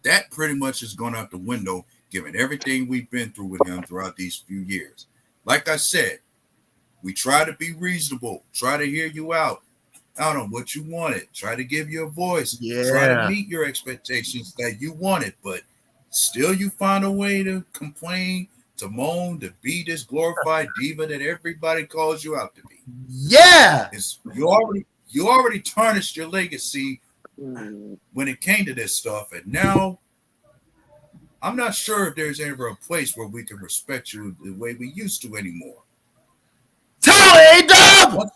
that pretty much has gone out the window, given everything we've been through with him throughout these few years. Like I said, we try to be reasonable, try to hear you out on what you wanted, try to give you a voice, try to meet your expectations that you wanted, but still you find a way to complain, Timon to be this glorified diva that everybody calls you out to be. Yeah. You already tarnished your legacy when it came to this stuff, and now I'm not sure if there's ever a place where we can respect you the way we used to anymore. Dub!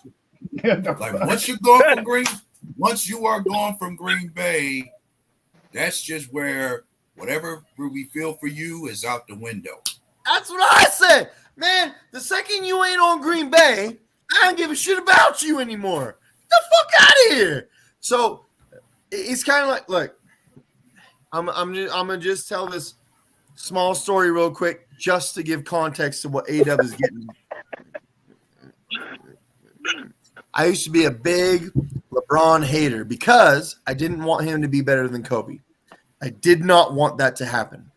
Like once you are gone from Green Bay, that's just where whatever we feel for you is out the window. That's what I said. Man, the second you ain't on Green Bay, I don't give a shit about you anymore. Get the fuck out of here. So it's kind of like, look, I'm gonna just tell this small story real quick just to give context to what A-Dub is getting. I used to be a big LeBron hater because I didn't want him to be better than Kobe. I did not want that to happen.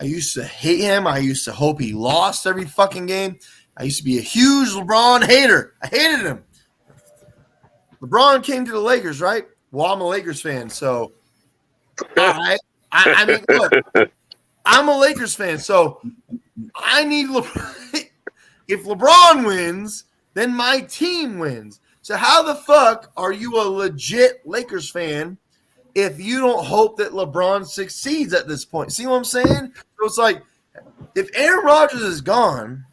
I used to hate him. I used to hope he lost every fucking game. I used to be a huge LeBron hater. I hated him. LeBron came to the Lakers, right? Well, I'm a Lakers fan, so I mean, look, I'm a Lakers fan, so I need LeBron. If LeBron wins, then my team wins. So how the fuck are you a legit Lakers fan if you don't hope that LeBron succeeds at this point? See what I'm saying? So it's like, if Aaron Rodgers is gone,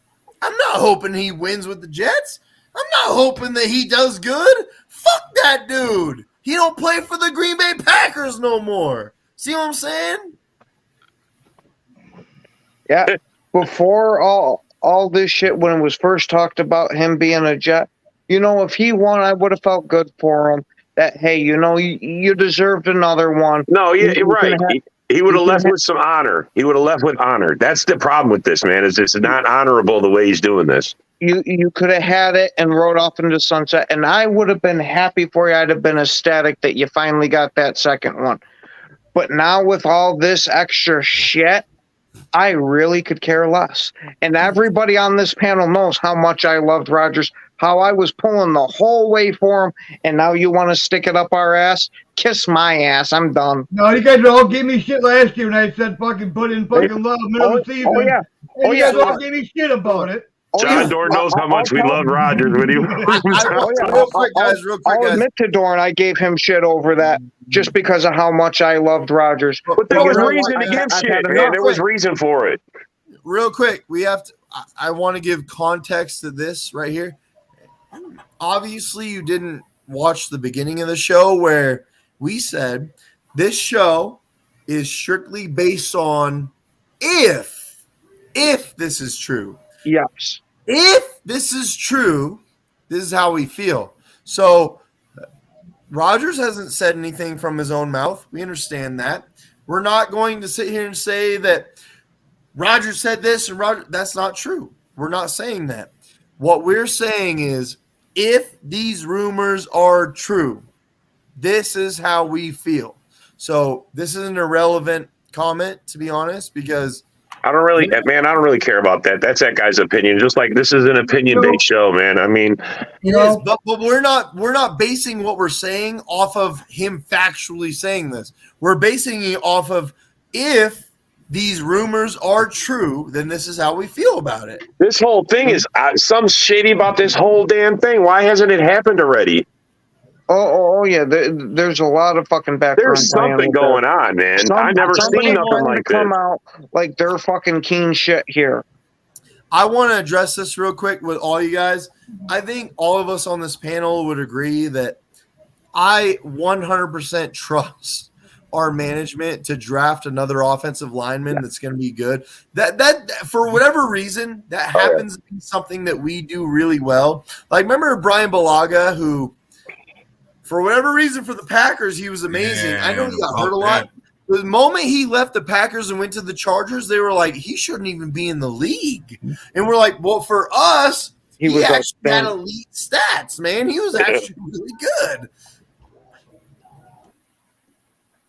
I'm not hoping he wins with the Jets. I'm not hoping that he does good. Fuck that dude. He don't play for the Green Bay Packers no more. See what I'm saying? Yeah. Before all this shit, when it was first talked about him being a Jet, if he won, I would have felt good for him. That, hey, you deserved another one. No, you're right. He would have left with some honor. He would have left with honor. That's the problem with this, man, is it's not honorable the way he's doing this. You could have had it and rode off into sunset, and I would have been happy for you. I'd have been ecstatic that you finally got that second one. But now with all this extra shit, I really could care less. And everybody on this panel knows how much I loved Rodgers, how I was pulling the whole way for him, and now you want to stick it up our ass? Kiss my ass. I'm done. No, you guys all gave me shit last year when I said fucking put in fucking love middle of the season. Oh, yeah. And you guys all gave me shit about it. John Dorn knows how much we love Rodgers when he real quick, guys. I'll admit to Dorn, I gave him shit over that just because of how much I loved Rodgers. But there was reason against shit, man. There was reason for it. Real quick, we have to. I want to give context to this right here. Obviously, you didn't watch the beginning of the show where we said this show is strictly based on if this is true. Yes. If this is true, this is how we feel. So Rodgers hasn't said anything from his own mouth. We understand that. We're not going to sit here and say that Rodgers said this and Rodgers. That's not true. We're not saying that. What we're saying is if these rumors are true, this is how we feel. So this is an irrelevant comment, to be honest, because I don't really care about that. That's that guy's opinion. Just like this is an opinion-based show, man. I mean, but we're not basing what we're saying off of him factually saying this. We're basing it off of if these rumors are true, then this is how we feel about it. This whole thing is some shady about this whole damn thing. Why hasn't it happened already? Oh yeah. There's a lot of fucking background. There's something going on, man. I never seen nothing like this. Come out like they're fucking keen shit here. I want to address this real quick with all you guys. I think all of us on this panel would agree that I 100% trust our management to draft another offensive lineman that's going to be good. That for whatever reason, that happens to be something that we do really well. Like, remember Brian Balaga, who for whatever reason for the Packers, he was amazing. Yeah, I know he got hurt a lot. The moment he left the Packers and went to the Chargers, they were like, he shouldn't even be in the league. And we're like, well, for us, he actually had elite stats, man. He was actually really good.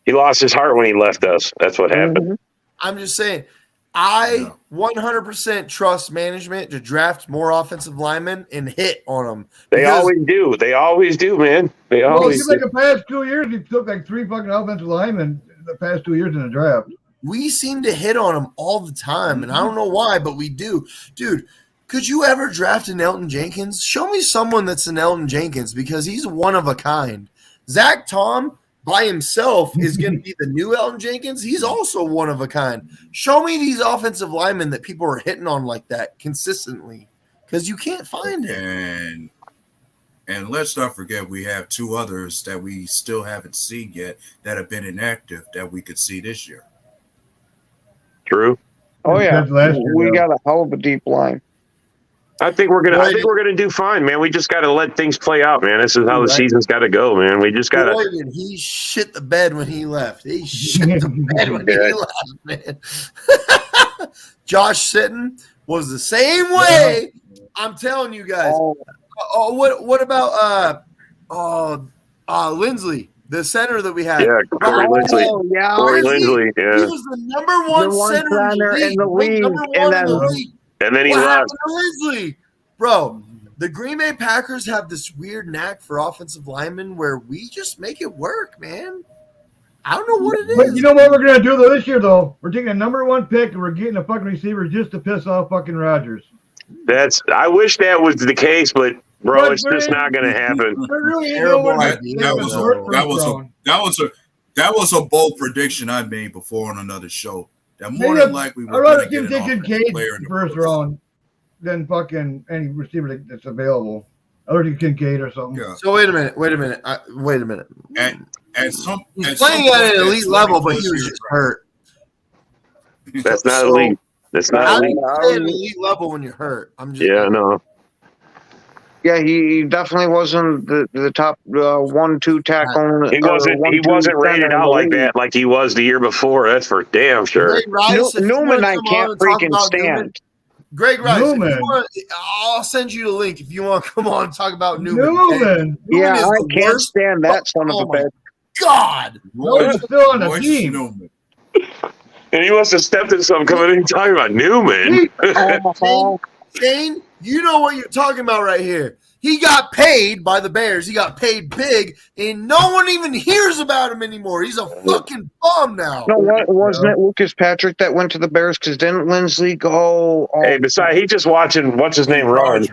He lost his heart when he left us. That's what happened. I'm just saying, I 100% trust management to draft more offensive linemen and hit on them. They always do. They always do, man. Like the past 2 years, he took like 3 fucking offensive linemen the past 2 years in the draft. we seem to hit on him all the time, and I don't know why, but we do. Dude, could you ever draft an Elton Jenkins? Show me someone that's an Elton Jenkins because he's one of a kind. Zach Tom by himself is going to be the new Elton Jenkins. He's also one of a kind. Show me these offensive linemen that people are hitting on like that consistently because you can't find it. And let's not forget we have 2 others that we still haven't seen yet that have been inactive that we could see this year. True. Oh yeah, we got a hell of a deep line. I think we're gonna do fine, man. We just got to let things play out, man. This is how the season's got to go, man. We just got to. He shit the bed when he left. He shit the bed when he left, man. Josh Sitton was the same way. I'm telling you guys. What about Lindsley, the center that we had? Yeah, Corey Lindsley. Yeah, Corey Lindsley. Yeah, he was the number one center in the league. And then he what left. happened to Lindsley? Bro, the Green Bay Packers have this weird knack for offensive linemen where we just make it work, man. I don't know what it is. But you know what we're gonna do though this year though? We're taking a number 1 pick and we're getting a fucking receiver just to piss off fucking Rodgers. I wish that was the case, but bro, it's just not gonna happen. That was a bold prediction I made before on another show. That more than likely we're going to get an offensive player in the first round than fucking any receiver that's available. Other than Kincaid or something. Yeah. So wait a minute. He's playing at an elite level, but he was just hurt. That's not elite. That's not elite. How do you play at an elite level when you're hurt? I know. Yeah, he definitely wasn't the top 1-2 tackle. He wasn't rated out like that, like he was the year before. That's for damn sure. Newman, I can't freaking stand. Greg Rice, I'll send you the link if you want to come on and talk about Newman. Yeah, I can't stand that son of a bitch. God, Newman's still on the team. And he must have stepped in something coming in and talking about Newman. Shane, you know what you're talking about right here. He got paid by the Bears. He got paid big, and no one even hears about him anymore. He's a fucking bum now. No, wasn't it Lucas Patrick that went to the Bears? Because didn't Lindsley go? Hey, besides, he just watching what's his name run.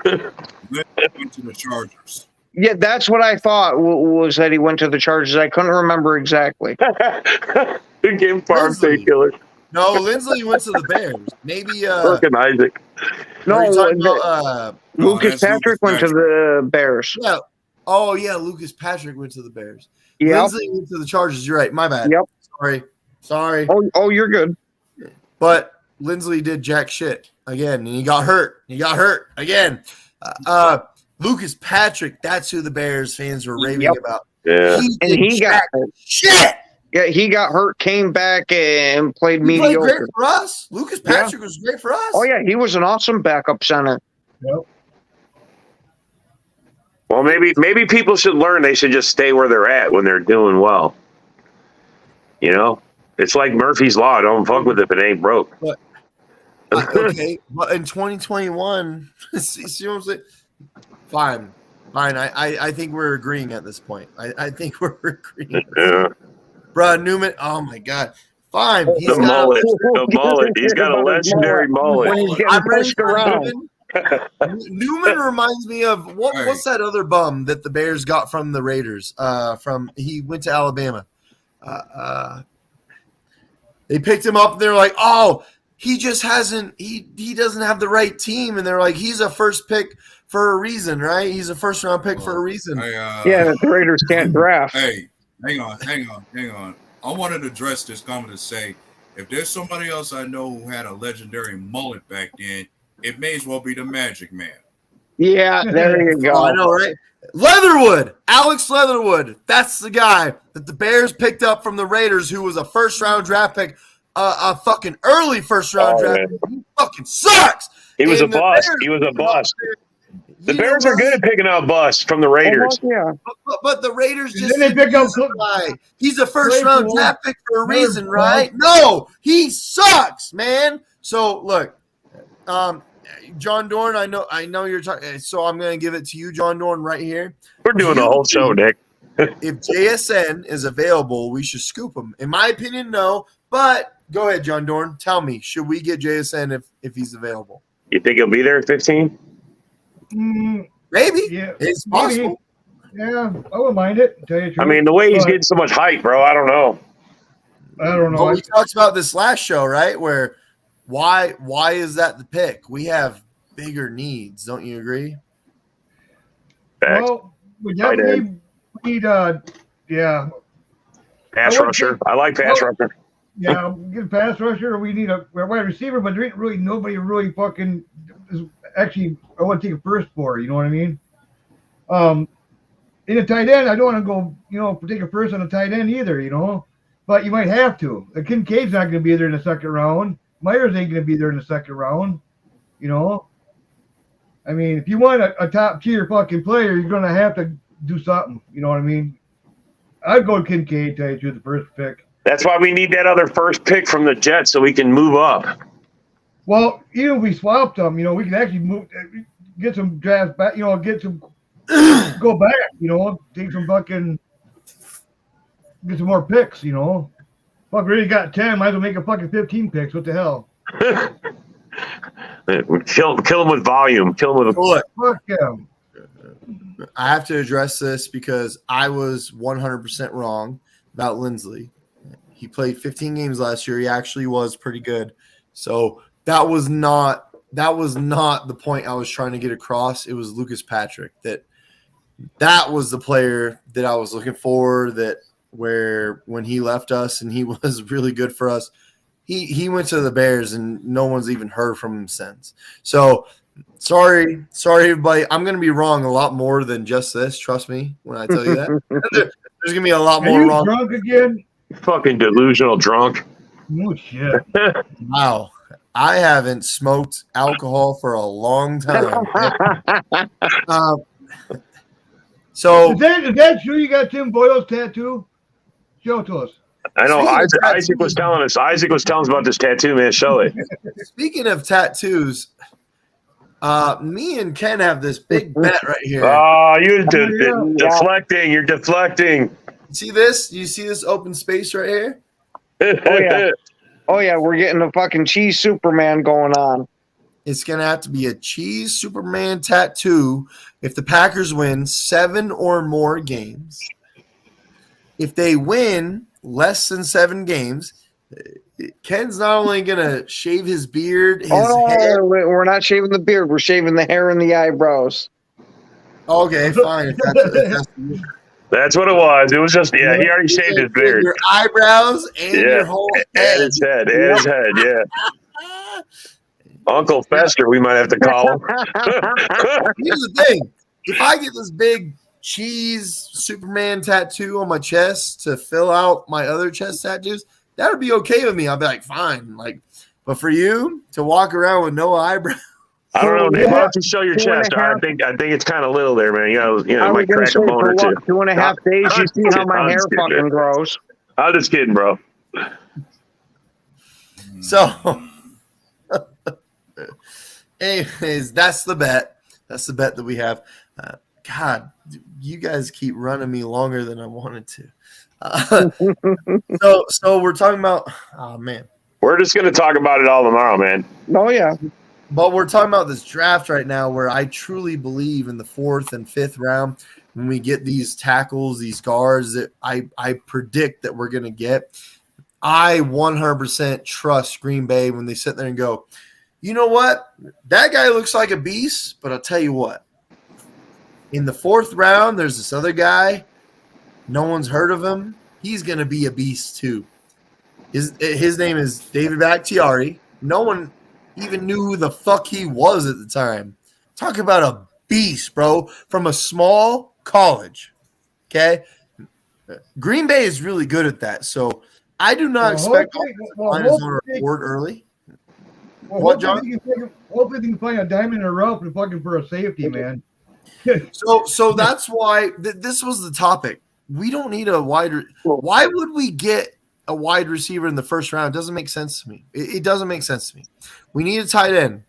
Went to the Chargers. Yeah, that's what I thought was that he went to the Chargers. I couldn't remember exactly. He gave farm state killer. No, Lindsley went to the Bears. Maybe fucking Isaac. No, Lucas Patrick went to the Bears. Yeah. Oh yeah, Lucas Patrick went to the Bears. Yeah. Lindsley went to the Chargers. You're right. My bad. Yep. Sorry. Oh, you're good. But Lindsley did jack shit again, and he got hurt. Again. Lucas Patrick. That's who the Bears fans were raving about. Yeah. He got shit. Yeah, he got hurt, came back, and played mediocre. Played great for us. Lucas Patrick was great for us. Oh, yeah, he was an awesome backup center. Yep. Well, maybe people should learn they should just stay where they're at when they're doing well. You know? It's like Murphy's Law. Don't fuck with it if it ain't broke. But, okay, but in 2021, see what I'm saying? Fine. I think we're agreeing at this point. I think we're agreeing. Yeah. Bro, Newman, oh my God. Fine. The mullet. He's got a legendary mullet. When he's getting pushed around. Newman reminds me of what's that other bum that the Bears got from the Raiders? He went to Alabama. They picked him up and they're like, oh, he just hasn't he doesn't have the right team, and they're like, he's a first pick for a reason, right? He's a first round pick for a reason. The Raiders can't draft. Hey, hang on. I wanted to address this comment to say, if there's somebody else I know who had a legendary mullet back then, it may as well be the Magic Man. Yeah, there you go. Oh, I know, right? Leatherwood, Alex Leatherwood. That's the guy that the Bears picked up from the Raiders, who was a first-round draft pick, a fucking early first-round draft pick. He fucking sucks. He was a bust. He was a bust. The Bears are good at picking out busts from the Raiders. But the Raiders just they pick up he's a first-round draft pick for a reason, right? No, he sucks, man. So look, John Dorn, I know you're talking, so I'm going to give it to you, John Dorn, right here. We're doing the whole show, Nick. If JSN is available, we should scoop him. In my opinion, no, But go ahead, John Dorn. Tell me, should we get JSN if he's available? You think he'll be there at 15? Maybe. Yeah, it's possible. Yeah, I wouldn't mind it. Tell you the truth. I mean, the way he's getting so much hype, bro, I don't know. But we talked about this last show, right? Where why is that the pick? We have bigger needs, don't you agree? Well, we definitely need yeah. Pass rusher. I like pass rusher. Yeah, get a pass rusher. We need a wide receiver, but there ain't really nobody really fucking is actually I want to take a first for. You know what I mean? In a tight end, I don't want to go, take a first on a tight end either. But you might have to. Kincaid's not going to be there in the second round. Myers ain't going to be there in the second round. I mean, if you want a top tier fucking player, you're going to have to do something. You know what I mean? I'd go Kincaid, tell you the first pick. That's why we need that other first pick from the Jets so we can move up. Well, even if we swapped them, we can actually get some drafts back, get some, go back, take some fucking, get some more picks, Fuck, we already got 10, might as well make a fucking 15 picks. What the hell? Kill him with volume. Kill him with Fuck yeah. I have to address this because I was 100% wrong about Lindsley. He played 15 games last year. He actually was pretty good. So that was not the point I was trying to get across. It was Lucas Patrick. That was the player that I was looking for, where when he left us and he was really good for us, he went to the Bears and no one's even heard from him since. So sorry everybody. I'm going to be wrong a lot more than just this. Trust me when I tell you that. There's going to be a lot more wrong. Drunk again? Fucking delusional drunk. Oh shit. Wow. I haven't smoked alcohol for a long time. So is that true? You got Tim Boyle's tattoo? Show it to us. I know Isaac was telling us. Isaac was telling us about this tattoo, man. Show it. Speaking of tattoos, me and Ken have this big bet right here. Oh, you're deflecting. You're deflecting. See this? You see this open space right here? Oh yeah. Oh yeah, we're getting a fucking cheese Superman going on. It's gonna have to be a cheese Superman tattoo if the Packers win 7 or more games. If they win less than 7 games, Ken's not only gonna shave his beard, his head. We're not shaving the beard. We're shaving the hair and the eyebrows. Okay, fine. That's what it was. It was just, he already shaved his beard. Your eyebrows and your whole head. And his head. Yeah. Uncle Fester, we might have to call him. Here's the thing. If I get this big cheese Superman tattoo on my chest to fill out my other chest tattoos, that would be okay with me. I'll be like, fine. But for you to walk around with no eyebrows. I don't know. If I have to show your chest, I think it's kind of little there, man. You might crack a bone or two. 2.5 days, you see how my hair fucking grows. I'm just kidding, bro. So, anyways, that's the bet. That's the bet that we have. God, you guys keep running me longer than I wanted to. So we're talking about. Oh man, we're just gonna talk about it all tomorrow, man. Oh yeah. But we're talking about this draft right now where I truly believe in the 4th and 5th round when we get these tackles, these guards that I predict that we're going to get. I 100% trust Green Bay when they sit there and go, you know what? That guy looks like a beast, but I'll tell you what. In the 4th round, there's this other guy. No one's heard of him. He's going to be a beast too. His name is David Bakhtiari. No one even knew who the fuck he was at the time. Talk about a beast, bro, from a small college. Okay? Green Bay is really good at that. So I do not expect Lions on a board early. What, John? Hopefully they can find a diamond in a rough and fucking for a safety, man. So that's why this was the topic. We don't need a why would we get a wide receiver in the first round? It doesn't make sense to me. It doesn't make sense to me. We need a tight end.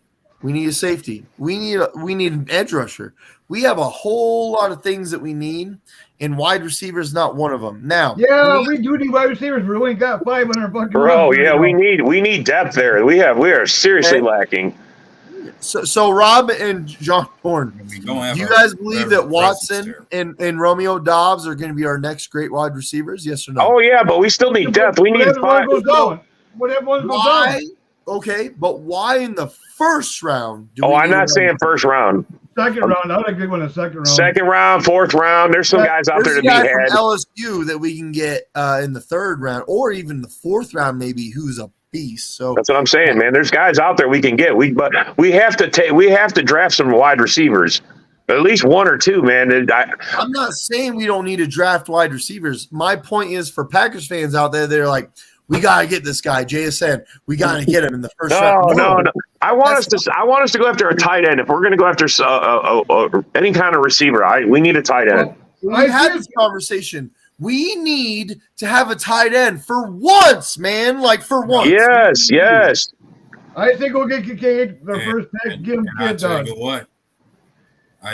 We need a safety. We need an edge rusher. We have a whole lot of things that we need, and wide receiver is not one of them. Now, yeah, we do need wide receivers. We only got 500 fucking. Bro, yeah, we need depth there. We are seriously lacking. So Rob and John Horn, do you guys believe that Watson and Romeo Dobbs are going to be our next great wide receivers? Yes or no? Oh yeah, but we still need depth. We need 5. Why? Okay, but why in the first round? I'm not saying first round. Second round. I would agree with a second round. Second round, fourth round. There's some guys out there to be had. From LSU that we can get in the third round or even the fourth round, maybe, who's a beast. So that's what I'm saying, man. There's guys out there we can get. But we have to draft some wide receivers. At least one or two, man. I'm not saying we don't need to draft wide receivers. My point is for Packers fans out there, they're like, we gotta get this guy, JSN. We gotta get him in the first round. No. I want us to go after a tight end. If we're gonna go after any kind of receiver, we need a tight end. We had this conversation. We need to have a tight end for once, man. Like for once. Yes. I think we'll get Kincaid the first pick. Give him I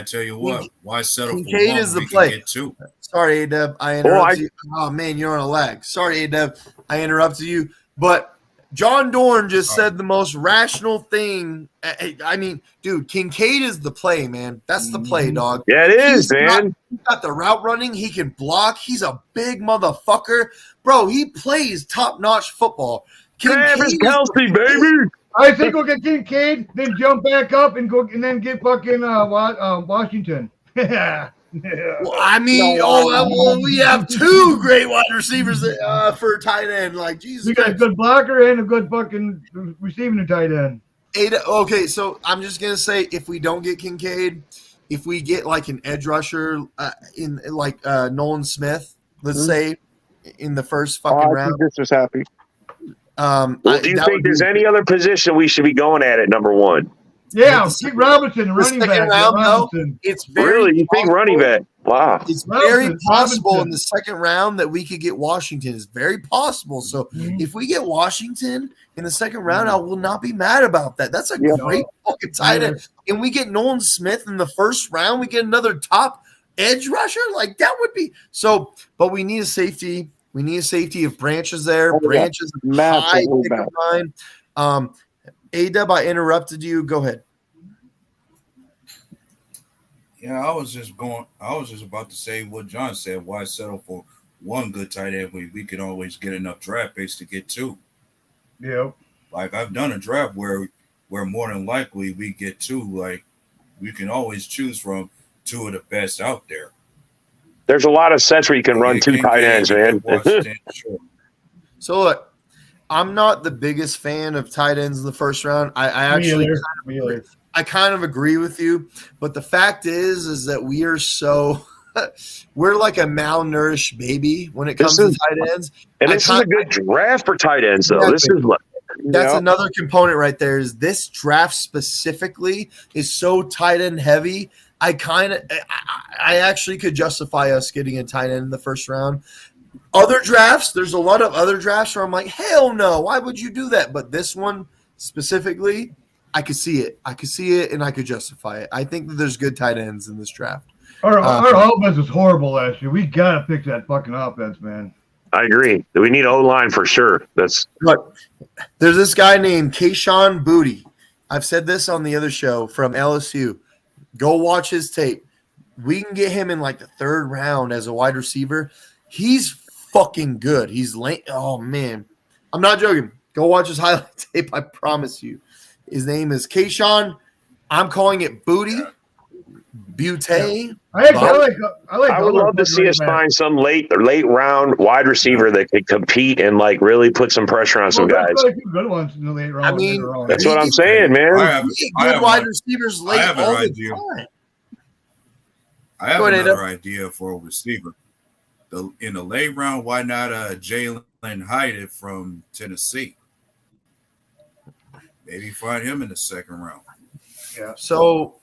tell you what. Why settle for Kincaid one? Is the we play. Can get two. Sorry, Adeb. I interrupted you. Oh man, you're on a lag. Sorry, Adeb. I interrupted you. But John Dorn just said the most rational thing. I mean, dude, Kincaid is the play, man. That's the play, dog. Yeah, it is, man. He's got the route running. He can block. He's a big motherfucker. Bro, he plays top-notch football. Travis Kelce, baby. I think we'll get Kincaid, then jump back up and go, and then get fucking Washington. Well, I mean, we have two great wide receivers for tight end. Like Jesus, we got a good blocker and a good fucking receiving tight end. Okay, so I'm just gonna say, if we don't get Kincaid, if we get like an edge rusher in like Nolan Smith, let's say in the first fucking round, this was happy. Do you think there's any other position we should be going at number one? Yeah, keep Robinson, running back. It's very you think running back? Wow, it's very possible in the second round that we could get Washington. It's very possible. So if we get Washington in the second round, I will not be mad about that. That's a great fucking tight end. And we get Nolan Smith in the first round. We get another top edge rusher. Like that would be so. But we need a safety. We need a safety if Branch is there. Branch is high pick of mine. A-Dub, I interrupted you. Go ahead. Yeah, I was just about to say what John said. Why settle for one good tight end when we can always get enough draft picks to get two? Yeah. Like I've done a draft where more than likely we get two. Like we can always choose from two of the best out there. There's a lot of sets where you can run two tight ends, man. So look, I'm not the biggest fan of tight ends in the first round. I actually kind of agree with you, but the fact is that we are so we're like a malnourished baby when it comes to tight ends. And this is a good draft for tight ends, though. That's another component right there. Is this draft specifically is so tight end heavy? I actually could justify us getting a tight end in the first round. Other drafts, there's a lot of other drafts where I'm like, hell no, why would you do that? But this one specifically, I could see it. I could see it, and I could justify it. I think that there's good tight ends in this draft. Our offense was horrible last year. We got to fix that fucking offense, man. I agree. We need O-line for sure. Look, there's this guy named Kayshon Boutte. I've said this on the other show from LSU. Go watch his tape. We can get him in like the third round as a wide receiver. He's fucking good. He's late. Oh, man. I'm not joking. Go watch his highlight tape. I promise you. His name is Kayshon. I'm calling it Boutte. Butte. I would love to see us find some late round wide receiver that could compete and like really put some pressure on some guys. Good ones in the late round. I mean, that's what I'm saying, man. I have wide receivers late all the time. I have another idea for a receiver. In the late round, why not Jalen Hyde from Tennessee? Maybe find him in the second round. Yeah. So,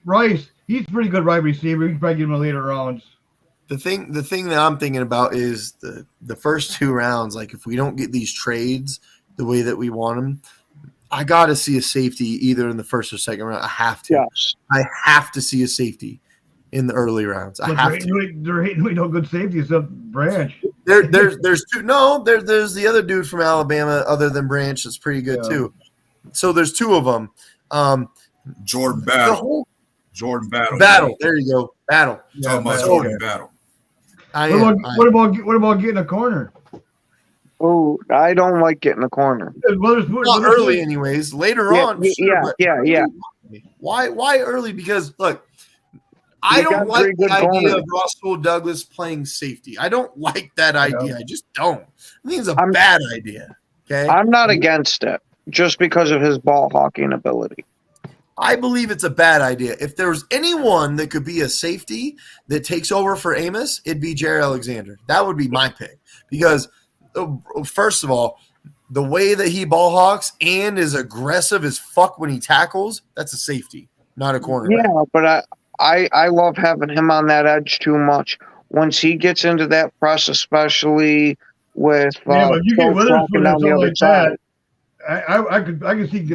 Rice, he's a pretty good wide receiver. You can probably get him in later rounds. The thing that I'm thinking about is the first two rounds. Like, if we don't get these trades the way that we want them, I got to see a safety either in the first or second round. I have to. Yes. I have to see a safety in the early rounds. I have to. There ain't really no good safety except Branch. There's two. No, there's the other dude from Alabama other than Branch that's pretty good too. So there's two of them. Jordan Battle. Battle. There you go. Battle. Talking about Jordan Battle. What about getting a corner? Oh, I don't like getting a corner. Not early, anyways. Later on, sure, yeah. Why early? Because look, I don't like the idea of Russell Douglas playing safety. I don't like that idea. I just don't. I think it's a bad idea. Okay, I'm not against it just because of his ball hawking ability. I believe it's a bad idea. If there's anyone that could be a safety that takes over for Amos, it'd be Jair Alexander. That would be my pick because, first of all, the way that he ball hawks and is aggressive as fuck when he tackles, that's a safety, not a cornerback. Yeah, but I love having him on that edge too much. Once he gets into that press, especially with but you get walking down the other side. I could see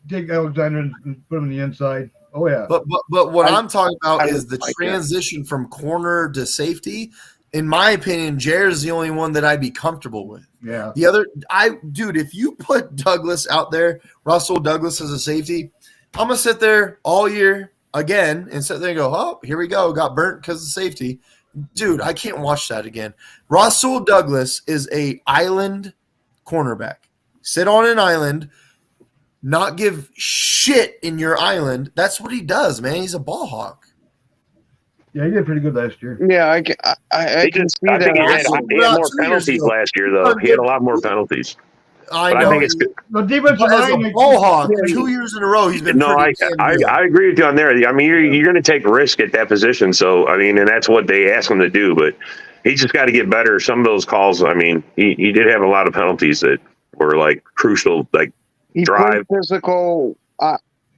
take Alexander and put him on the inside. Oh yeah. But what I'm talking about is the transition from corner to safety. In my opinion, Jair is the only one that I'd be comfortable with. Yeah. The other, if you put Douglas out there, Russell Douglas as a safety, I'm gonna sit there all year again and sit there and go, oh, here we go, got burnt because of safety. Dude, I can't watch that again. Russell Douglas is a island cornerback. Sit on an island, not give shit in your island. That's what he does, man. He's a ball hawk. Yeah, he did pretty good last year. Yeah, I can see that. He had more penalties last year, though. He had a lot more penalties. I know. I think it's good. The defensive line, as a ball hawk, 2 years in a row, he's been. No, I agree with you on there. I mean, you're going to take risk at that position. So, I mean, and that's what they ask him to do. But he just got to get better. Some of those calls, I mean, he did have a lot of penalties that were like crucial, like he drive. Physical.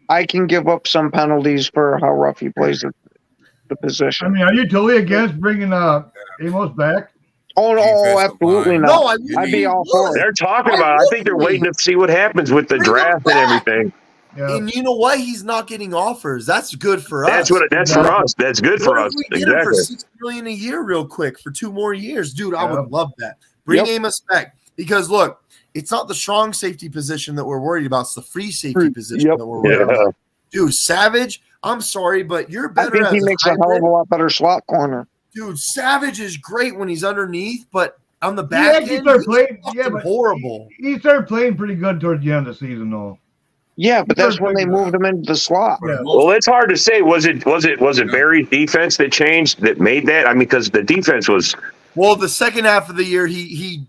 I can give up some penalties for how rough he plays the position. I mean, are you totally against bringing Amos back? Oh no, absolutely not. No, I'd be all for it. They're talking about it. I think they're waiting to see what happens with the draft and everything. Yeah. And you know what? He's not getting offers. That's good for us. That's for us. That's good for us. We get him for $6 million a year, real quick, for 2 more years, dude. I would love that. Bring Amos back because look, it's not the strong safety position that we're worried about. It's the free safety position that we're worried about. Dude, Savage, I'm sorry, but you're better. I think he makes a hell of a lot better slot corner. Dude, Savage is great when he's underneath, but on the back end, he's horrible. He started playing pretty good towards the end of the season, though. Yeah, but that's when they moved him into the slot. Yeah. Well, it's hard to say. Was it Barry's defense that changed that made that? I mean, because the defense was. Well, the second half of the year, he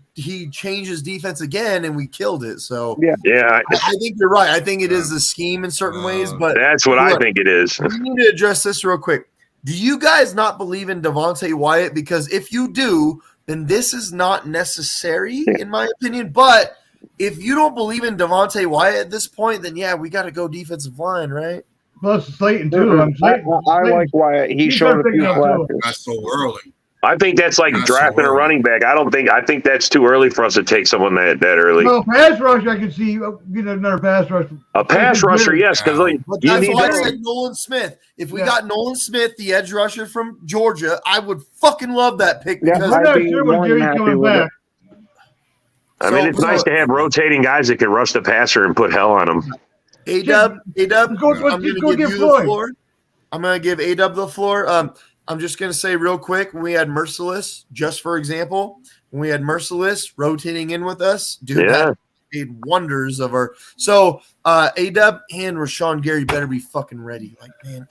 changed his defense again, and we killed it. So yeah, I think you're right. I think it is the scheme in certain ways, but that's what I think it is. We need to address this real quick. Do you guys not believe in Devontae Wyatt? Because if you do, then this is not necessary, in my opinion. But if you don't believe in Devontae Wyatt at this point, then we got to go defensive line, right? Plus Slayton too. I like Wyatt. He showed a few flashes. Not so early. I think that's like drafting a running back. I think that's too early for us to take someone that early. Well, pass rush, I can see getting another pass rush. A pass rusher, yes, because that's why I said Nolan Smith. If we got Nolan Smith, the edge rusher from Georgia, I would fucking love that pick. Because I'm not sure when Gary's coming back. I mean, it's nice to have rotating guys that can rush the passer and put hell on them. A-Dub, I'm going to give you the floor. I'm going to give A-Dub the floor. I'm just going to say real quick, when we had Merciless, just for example, when we had Merciless rotating in with us, dude, that made wonders of our – so A-Dub and Rashawn Gary better be fucking ready. Like, man.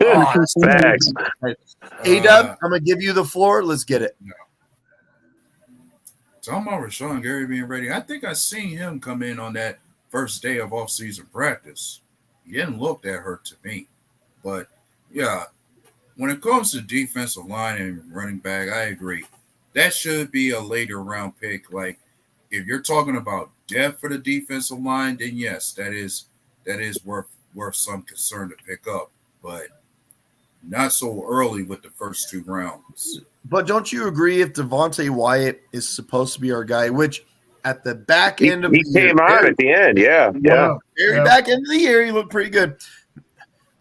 Facts. A-Dub, I'm going to give you the floor. Let's get it. No. Talking about Rashawn Gary being ready, I think I seen him come in on that first day of off-season practice. He didn't look that hurt to me. But, yeah – when it comes to defensive line and running back, I agree. That should be a later round pick. Like, if you're talking about depth for the defensive line, then yes, that is worth some concern to pick up. But not so early with the first 2 rounds. But don't you agree if Devontae Wyatt is supposed to be our guy, which at the back end of the year. He came on at the end. Yeah. Very back end of the year, he looked pretty good.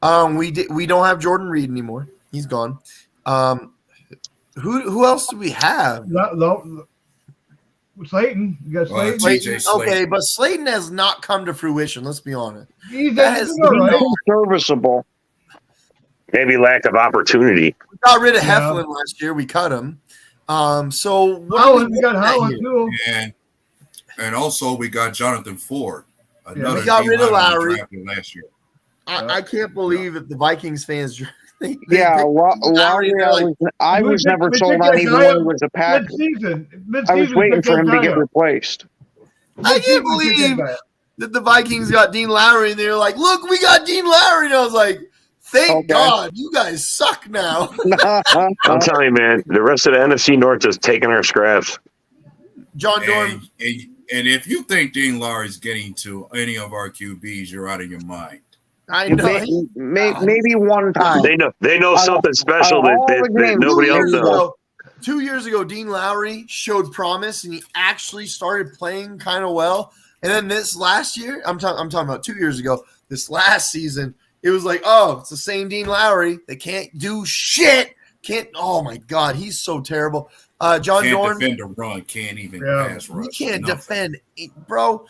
We don't have Jordan Reed anymore. He's gone. Who else do we have? Slayton. You got Slayton. Slayton. Okay, but Slayton has not come to fruition. Let's be honest. He's serviceable. Maybe lack of opportunity. We got rid of Heflin last year. We cut him. So Howland, we got Howland too. And also we got Jonathan Ford. We got rid of Lowry last year. I can't believe that the Vikings fans. Lowry. I was never sold on even when he was a Packer. I was waiting for him to get replaced. I can't believe that the Vikings got Dean Lowry, and they were like, "Look, we got Dean Lowry," and I was like, "Thank God, you guys suck now." I'm telling you, man, the rest of the NFC North is taking our scraps. John Dorn. And if you think Dean Lowry's getting to any of our QBs, you're out of your mind. I know. Maybe one time. They know something special that nobody else knows. 2 years ago, Dean Lowry showed promise, and he actually started playing kind of well. And then this last year, I'm talking about 2 years ago, this last season, it was like, oh, it's the same Dean Lowry. They can't do shit. Oh, my God, he's so terrible. John Dorn. Can't defend a run. Can't even pass rush. He can't defend. Bro,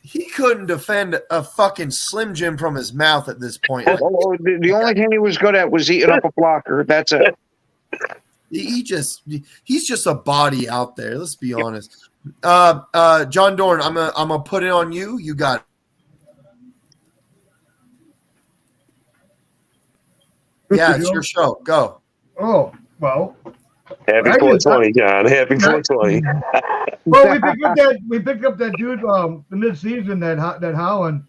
he couldn't defend a fucking Slim Jim from his mouth at this point. The only thing he was good at was eating up a blocker. That's it. He's just a body out there. Let's be honest. John Dorn, I'm gonna put it on you. You got it. Yeah, it's your show. Go. Oh, well. Happy 420, John. Happy 420. Well, we picked up that dude the midseason, that Howland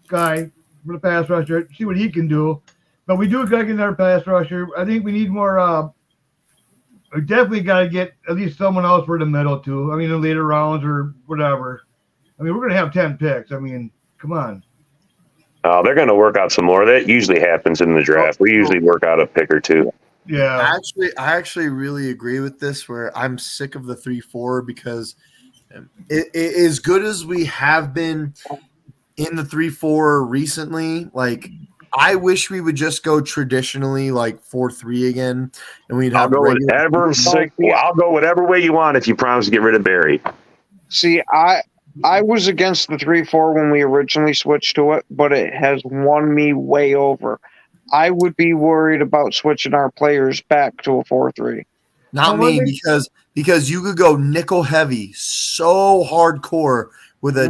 guy for the pass rusher. See what he can do. But we do got to get another pass rusher. I think we need more. We definitely got to get at least someone else for the middle too. I mean, in later rounds or whatever. I mean, we're going to have 10 picks. I mean, come on. They're going to work out some more. That usually happens in the draft. We usually work out a pick or two. Yeah, I actually really agree with this. Where I'm sick of the 3-4 because as good as we have been in the 3-4 recently, like I wish we would just go traditionally like 4-3 again, and we'd have. I'll go whatever way you want if you promise to get rid of Barry. See, I was against the 3-4 when we originally switched to it, but it has won me way over. I would be worried about switching our players back to a 4-3. Not me, because you could go nickel heavy so hardcore with a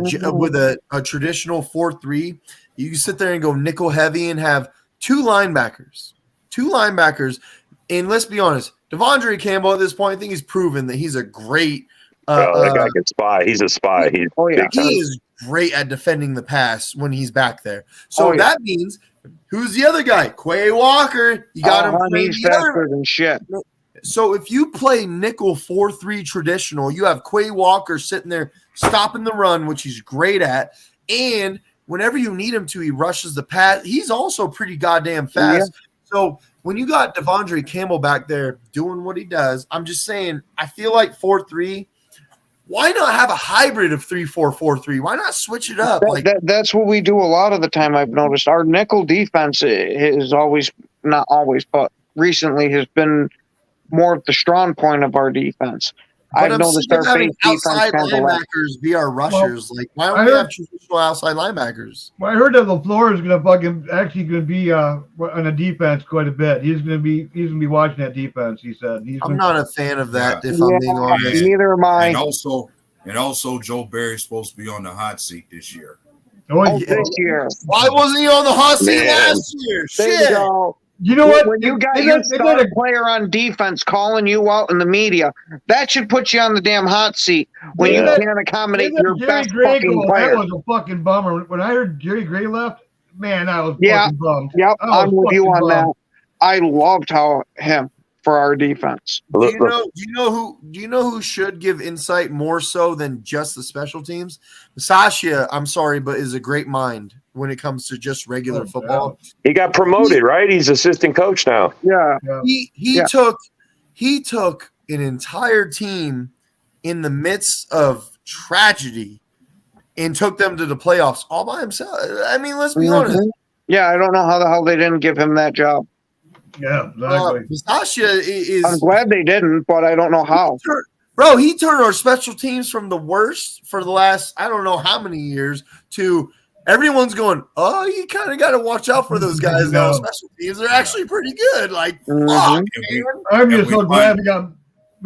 traditional 4-3. You can sit there and go nickel heavy and have two linebackers. And let's be honest, Devondre Campbell at this point, I think he's proven that he's a great that guy can spy. He's a spy. He is great at defending the pass when he's back there. So that means who's the other guy? Quay Walker. You got him. He's faster than shit. So if you play nickel 4-3 traditional, you have Quay Walker sitting there stopping the run, which he's great at, and whenever you need him to, he rushes the pass. He's also pretty goddamn fast. Yeah. So when you got Devondre Campbell back there doing what he does, I'm just saying, I feel like 4-3. Why not have a hybrid of 3-4, 4-3? Why not switch it up? That's what we do a lot of the time. I've noticed our nickel defense is not always, but recently has been more of the strong point of our defense. But I've noticed our base outside linebackers be our rushers. Why don't we have traditional outside linebackers? Well, I heard that LaFleur is going to be on a defense quite a bit. He's going to be watching that defense. He said. I'm not a fan of that. If I'm being honest, neither am I. And also, Joe Barry's supposed to be on the hot seat this year. This year. Why wasn't he on the hot seat last year? Shit. You know what? When you got your star player on defense calling you out in the media, that should put you on the damn hot seat when you can't accommodate your best fucking player. That was a fucking bummer. When I heard Jerry Gray left, man, I was fucking bummed. Yep, I'm with you on that. I loved him for our defense. Do you know who should give insight more so than just the special teams? Sasha, I'm sorry, but is a great mind when it comes to just regular football. He got promoted, right? He's assistant coach now. Yeah. He took an entire team in the midst of tragedy and took them to the playoffs all by himself. I mean, let's be honest. Yeah, I don't know how the hell they didn't give him that job. Yeah, exactly. Bisaccia is. I'm glad they didn't, but I don't know how. Bro, he turned our special teams from the worst for the last, I don't know how many years, to everyone's going, oh, you kind of got to watch out for those guys now. Special teams are actually pretty good. Like, fuck, I'm just so glad we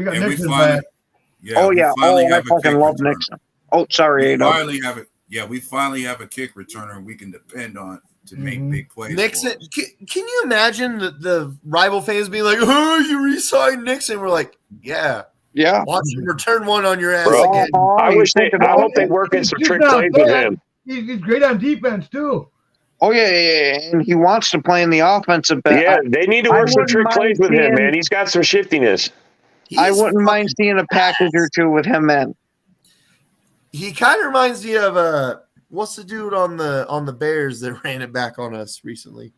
got Nixon back. Yeah, oh, yeah. Oh, I fucking love returner. Nixon. Oh, sorry, we finally have a kick returner we can depend on to make big plays. Nixon, can you imagine the rival fans being like, oh, you re-signed Nixon? We're like, yeah. Yeah. Watch him return one on your ass Bro, again. I hope they work in some trick plays with him. He's great on defense, too. Oh, yeah. And he wants to play in the offensive bit. Yeah, they need to work some trick plays with him, man. He's got some shiftiness. I wouldn't mind seeing a package or two with him in. He kind of reminds me of what's the dude on the Bears that ran it back on us recently?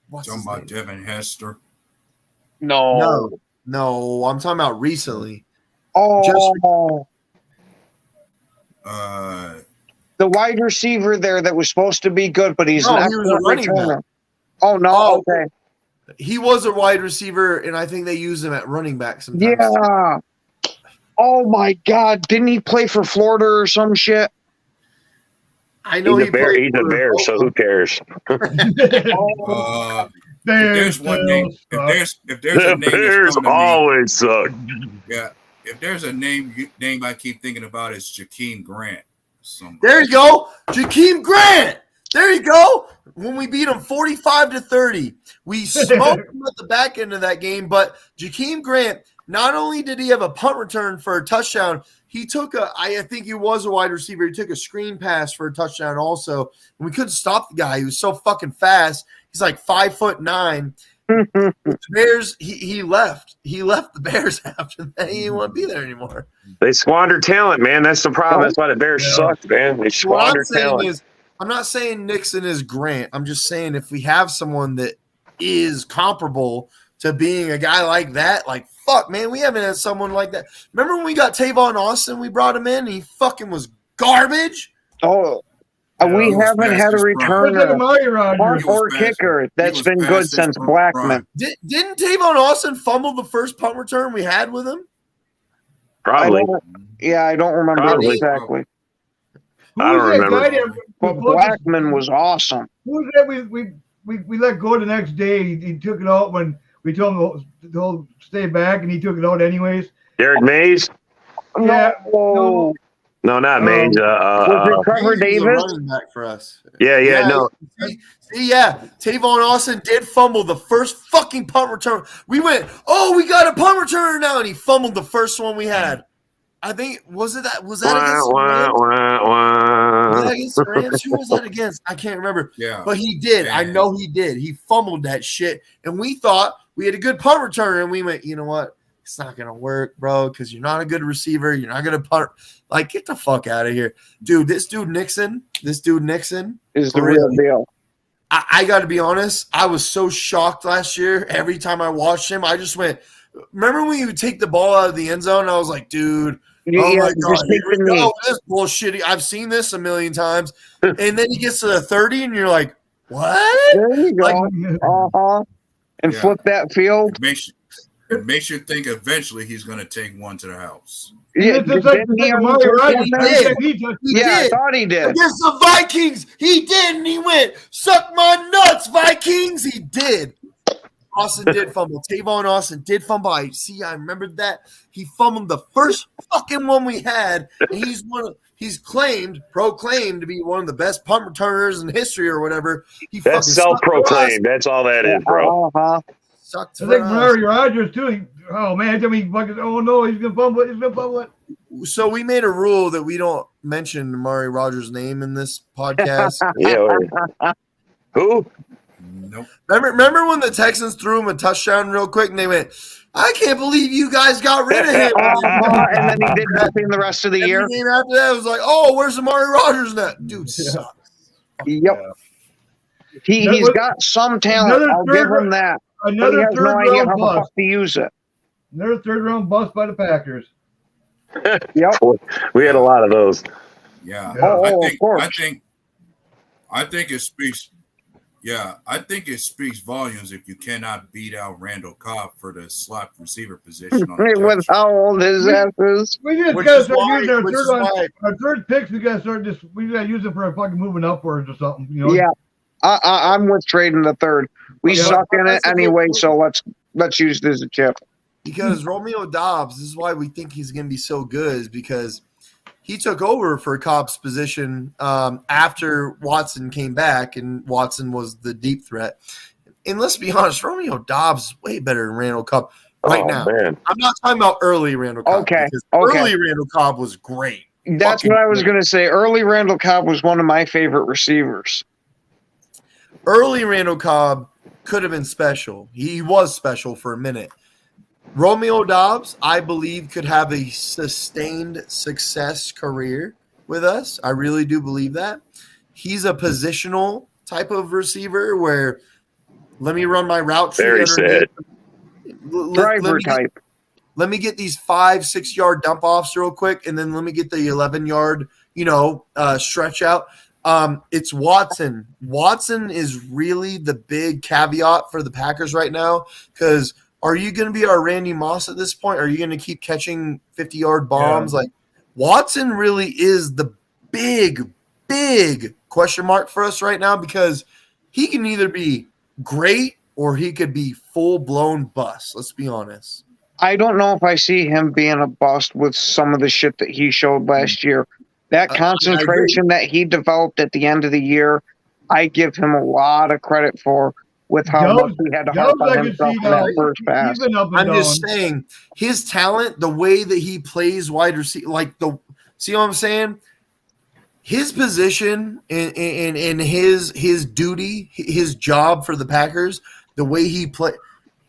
What's talking about Devin Hester? No, I'm talking about recently. Oh, the wide receiver there that was supposed to be good, but he's an excellent returner. Oh no, okay. He was a wide receiver, and I think they use him at running back sometimes. Yeah. Oh my God! Didn't he play for Florida or some shit? I know he's a bear, so who cares? There's one name. If there's a name, Bears always suck. Yeah, if there's a name I keep thinking about, is Jakeem Grant. There you go, Jakeem Grant. There you go. When we beat them 45-30, we smoked them at the back end of that game. But Jakeem Grant, not only did he have a punt return for a touchdown, he took I think he was a wide receiver. He took a screen pass for a touchdown also. And we couldn't stop the guy. He was so fucking fast. He's like 5'9". The Bears, he left. He left the Bears after that. He didn't want to be there anymore. They squander talent, man. That's the problem. That's why the Bears sucked, man. They squander talent. I'm not saying Nixon is Grant. I'm just saying if we have someone that is comparable to being a guy like that, like, fuck, man, we haven't had someone like that. Remember when we got Tavon Austin? We brought him in, and he fucking was garbage. Oh, we haven't had a returner or kicker that's been good since Blackman. Didn't Tavon Austin fumble the first punt return we had with him? Probably. I don't remember exactly. I don't remember. But Blackman was awesome. Who was that we let go the next day? He took it out when we told him to stay back, and he took it out anyways. Derek Mays? Yeah. No, not Mays. Was it Trevor Davis? Running back for us. Yeah, no. Tavon Austin did fumble the first fucking punt return. We went, we got a punt returner now, and he fumbled the first one we had. I think was that against the Rams? Who was that against? I can't remember. Yeah, but he did. I know he did. He fumbled that shit, and we thought we had a good punt returner, and we went, you know what? It's not gonna work, bro, because you're not a good receiver. You're not gonna punt. Like, get the fuck out of here, dude. This dude Nixon is the real deal. I got to be honest. I was so shocked last year. Every time I watched him, I just went. Remember when you would take the ball out of the end zone? I was like, dude. Oh my God, here we go. This bullshit. I've seen this a million times. And then he gets to the 30, and you're like, what? There you go. And flip that field. It makes you think eventually he's going to take one to the house. Yeah, I thought he did. Against the Vikings, he did, and he went, suck my nuts, Vikings. He did. Austin did fumble. Tavon Austin did fumble. I remembered that. He fumbled the first fucking one we had. And he's proclaimed to be one of the best punt returners in history or whatever. That's self-proclaimed. That's all that is, bro. Sucked I think Murray Rodgers too. Oh man, he's gonna fumble it. So we made a rule that we don't mention Amari Rodgers' name in this podcast. Who? Nope. Remember when the Texans threw him a touchdown real quick, and they went, I can't believe you guys got rid of him. And then he did nothing the rest of the year. Game after that, it was like, where's Amari Rodgers now? Dude sucks. Yep. He's got some talent. I'll give him that. Another third round bust to use it. Another third round bust by the Packers. Yep. We had a lot of those. Yeah. Of course. I think it speaks. Yeah, I think it speaks volumes if you cannot beat out Randall Cobb for the slot receiver position on the With how old his ass is. We just Which gotta is start why- using our which third is one. why- Our third picks, we gotta start this. We gotta use it for fucking moving upwards or something. You know? Yeah, I'm with trading the third. We Yeah, suck in it that's a good anyway, point. so let's use this as a chip. Because Romeo Dobbs, this is why we think he's going to be so good, is because he took over for Cobb's position after Watson came back, and Watson was the deep threat. And let's be honest, Romeo Dobbs is way better than Randall Cobb right now. Man. I'm not talking about early Randall Cobb. Okay, Because okay. early Randall Cobb was great. That's Fucking what I was great. going to say. Early Randall Cobb was one of my favorite receivers. Early Randall Cobb could have been special. He was special for a minute. Romeo Dobbs, I believe, could have a sustained success career with us. I really do believe that. He's a positional type of receiver where let me run my route tree Very underneath. sad. Driver type. Let me get these 5-6 yard dump offs real quick, and then let me get the 11-yard, stretch out. It's Watson. Watson is really the big caveat for the Packers right now, because are you going to be our Randy Moss at this point? Are you going to keep catching 50-yard bombs? Yeah. Like, Watson really is the big question mark for us right now, because he can either be great or he could be full-blown bust. Let's be honest. I don't know if I see him being a bust with some of the shit that he showed last year. That concentration that he developed at the end of the year, I give him a lot of credit for, with how much he had to harp on himself in that first pass. I'm just saying, his talent, the way that he plays wide receiver, see what I'm saying? His position and his duty, his job for the Packers, the way he play,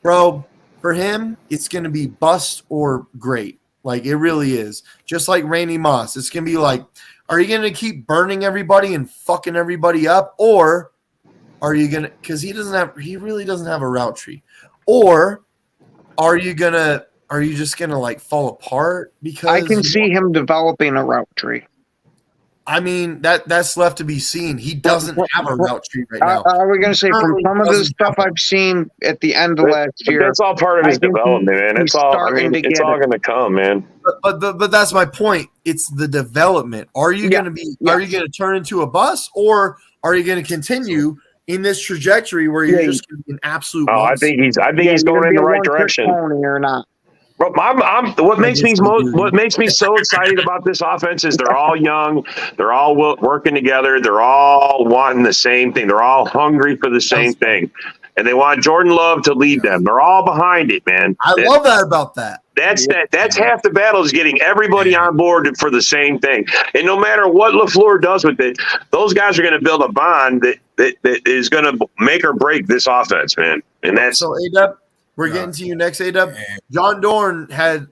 bro, for him, it's going to be bust or great. Like, it really is. Just like Randy Moss. It's going to be like, are you going to keep burning everybody and fucking everybody up? Or are you going to, because he really doesn't have a route tree. Or are you just going to like fall apart? Because I can see him developing a route tree. I mean, that's left to be seen. He doesn't have a route tree right now. Are we going to say from some of the stuff I've seen at the end of last year? That's all part of his development, man. It's all. I mean, it's all going to come, man. But that's my point. It's the development. Are you going to be? Yeah. Are you going to turn into a bust, or are you going to continue in this trajectory where you're just going to be an absolute? I think he's going in the right direction. Or not? Bro, what makes me so excited about this offense is they're all young, they're all working together, they're all wanting the same thing, they're all hungry for the same thing, and they want Jordan Love to lead them. They're all behind it, man. I love that about that. That's half the battle, is getting everybody on board for the same thing. And no matter what LaFleur does with it, those guys are going to build a bond that is going to make or break this offense, man. And that's so A-Dub. We're getting to you next, A-Dub. John Dorn I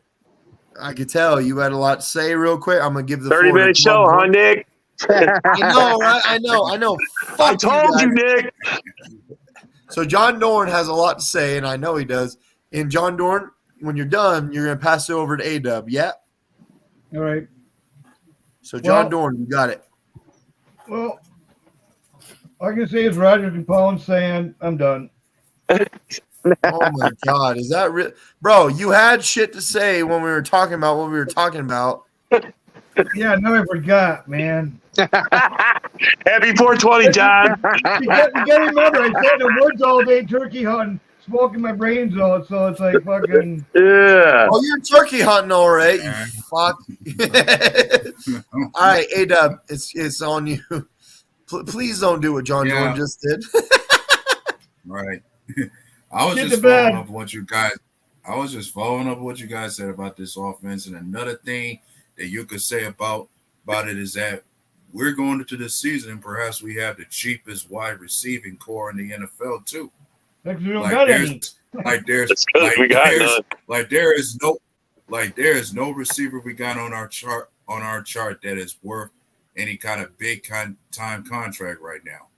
could tell you had a lot to say real quick. I'm going to give the 30-minute show, huh, Nick? I know, right? I know. I told you, Nick. So John Dorn has a lot to say, and I know he does. And John Dorn, when you're done, you're going to pass it over to A-Dub. Yeah? All right. So John Dorn, you got it. Well, all I can say is Rodgers and Pound saying, I'm done. Oh my God, is that real? Bro, you had shit to say when we were talking about what we were talking about. Yeah, no, I forgot, man. Happy 420, John. You got to remember, I said the woods all day turkey hunting, smoking my brains out, so it's like fucking. Yeah. Oh, you're turkey hunting, all right, you fuck. All right, A-Dub, it's on you. Please don't do what John Dorn just did. Right. I was just following up what you guys said about this offense, and another thing that you could say about it is that we're going into this season and perhaps we have the cheapest wide receiving core in the NFL too. There is no receiver we got on our chart that is worth any kind of big time contract right now.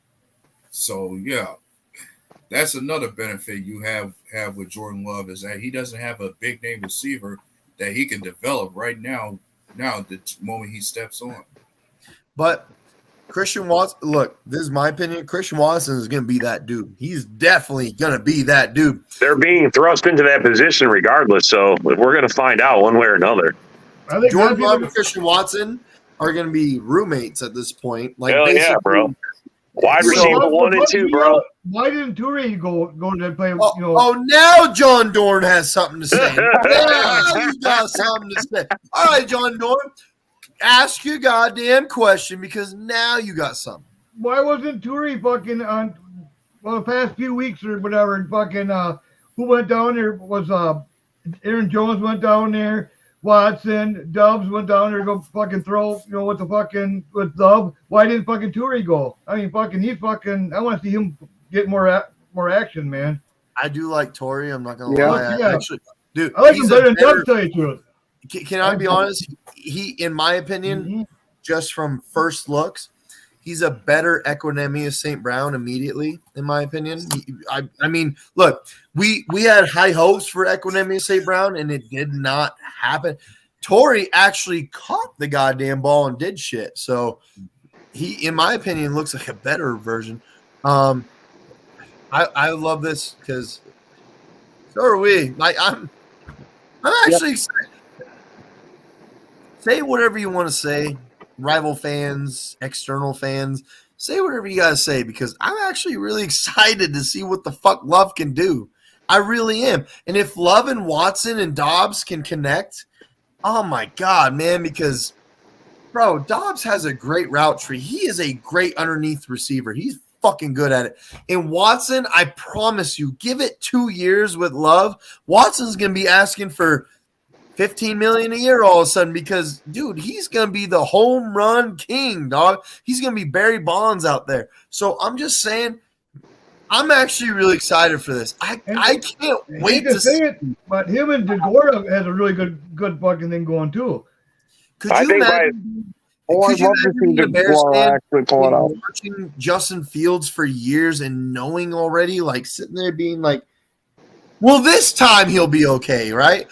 So yeah. That's another benefit you have with Jordan Love, is that he doesn't have a big name receiver that he can develop right now. Now, the moment he steps on. But Christian Watson, look, this is my opinion. Christian Watson is going to be that dude. He's definitely going to be that dude. They're being thrust into that position regardless, so we're going to find out one way or another. Jordan Love and Christian Watson are going to be roommates at this point. Like, hell yeah, bro. Wide receiver 1 and 2, bro. Why didn't Toure go to play? Now John Dorn has something to say. Now he's got something to say. All right, John Dorn, ask your goddamn question because now you got something. Why wasn't Toure fucking on the past few weeks or whatever? And fucking who went down there was Aaron Jones went down there. Watson, Dubs went down there to go fucking throw, with Dub. Why didn't fucking Toure go? I mean, I want to see him get more action, man. I do like Toure. I'm not going to lie. Yeah. Actually, dude, I like him better than Dub, tell you the truth. Can I be honest? He, in my opinion, just from first looks, he's a better Equanimeous St. Brown immediately, in my opinion. I mean, look, we had high hopes for Equanimeous St. Brown, and it did not happen. Toure actually caught the goddamn ball and did shit. So he, in my opinion, looks like a better version. I love this because so are we. Like I'm actually excited. Say whatever you want to say. Rival fans, external fans, say whatever you gotta say because I'm actually really excited to see what the fuck Love can do. I really am. And if Love and Watson and Dobbs can connect, oh my God, man, because, bro, Dobbs has a great route tree. He is a great underneath receiver. He's fucking good at it. And Watson, I promise you, give it 2 years with Love, Watson's going to be asking for $15 million a year all of a sudden because, dude, he's going to be the home run king, dog. He's going to be Barry Bonds out there. So I'm just saying, I'm actually really excited for this. I can't wait to see it. But him and DeGora has a really good fucking thing going too. Could you imagine being a Bears fan watching Justin Fields for years and knowing already, like sitting there being like, well, this time he'll be okay, right?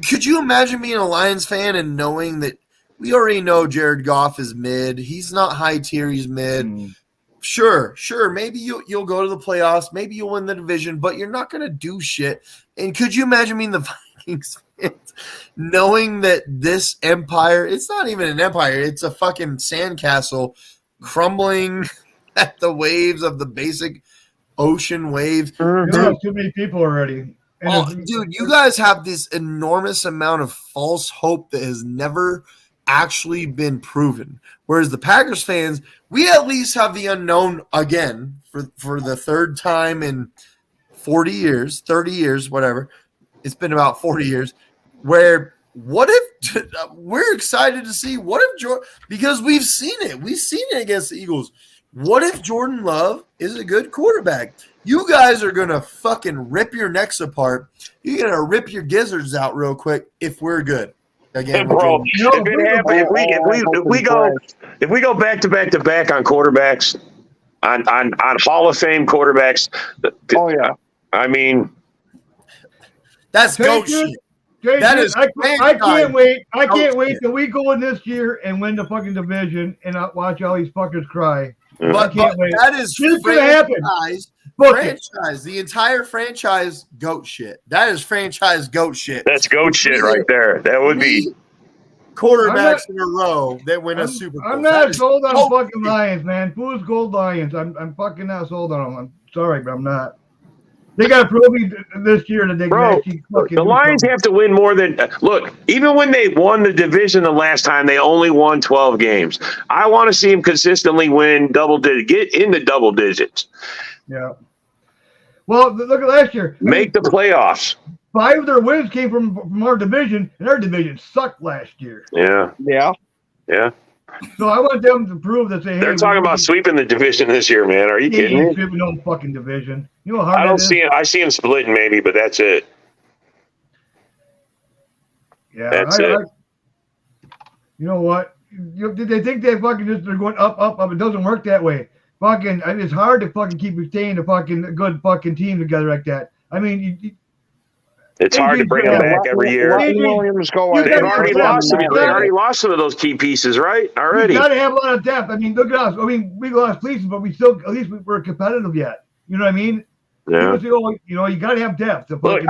Could you imagine being a Lions fan and knowing that we already know Jared Goff is mid? He's not high tier, he's mid. Sure. Maybe you'll go to the playoffs. Maybe you'll win the division, but you're not going to do shit. And could you imagine being the Vikings fans knowing that this empire, it's not even an empire, it's a fucking sandcastle crumbling at the waves of the basic ocean waves. Too many people already. Dude, you guys have this enormous amount of false hope that has never actually been proven. Whereas the Packers fans, we at least have the unknown again for the third time in 40 years, 30 years, whatever. It's been about 40 years. Where what if we're excited to see what if Jordan, because we've seen it against the Eagles. What if Jordan Love is a good quarterback? You guys are going to fucking rip your necks apart. You're going to rip your gizzards out real quick if we're good. Again, bro, if we go back to back on quarterbacks, on Hall of Fame quarterbacks, I mean, that's goat shit. That is I can't wait. I can't wait till we go in this year and win the fucking division and not watch all these fuckers cry. But that is franchise. The entire franchise goat shit. That is franchise goat shit. That's goat shit right there. That would be quarterbacks in a row that win a Super Bowl. I'm not sold on fucking Lions, man. Who's Gold Lions? I'm fucking not sold on them. I'm sorry, but I'm not. They got to prove me this year that they can actually fucking. The Lions have to win more than look. Even when they won the division the last time, they only won 12 games. I want to see them consistently win get in the double digits. Yeah. Well, look at last year. Make the playoffs. 5 of their wins came from our division, and our division sucked last year. Yeah. So I want them to prove that they're talking about sweeping the division this year, man. Are you kidding me? Sweeping no fucking division. You know how hard I don't see it. I see them splitting maybe, but that's it. Yeah, that's it. You know what? They think they're going up. It doesn't work that way. Fucking, it's hard to fucking keep retaining a fucking good fucking team together like that. I mean, It's hard to bring them back every year. Let Williams go. They've already lost some. They already lost some of those key pieces, right? Already. You got to have a lot of depth. I mean, look at us. I mean, we lost pieces, but we still at least we're competitive yet. You know what I mean? Yeah. You know, you got to have depth. Look,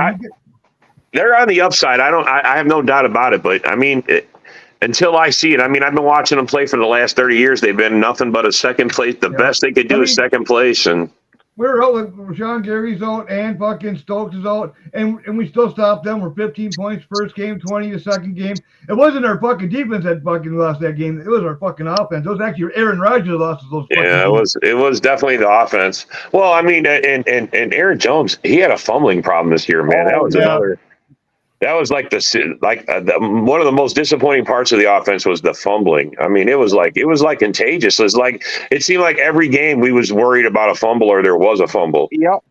they're on the upside. I have no doubt about it. But I mean, until I see it, I mean, I've been watching them play for the last 30 years. They've been nothing but a second place. The best they could do is second place, and. We're out with Rashawn Gary's out and fucking Stokes is out, and we still stopped them. We're 15 points first game, 20 the second game. It wasn't our fucking defense that fucking lost that game. It was our fucking offense. It was actually Aaron Rodgers that lost those. Yeah, it was definitely the offense. Well, I mean, and Aaron Jones, he had a fumbling problem this year, man. That was another. That was like one of the most disappointing parts of the offense was the fumbling. I mean, it was like contagious. It seemed like every game we was worried about a fumble or there was a fumble. Yep.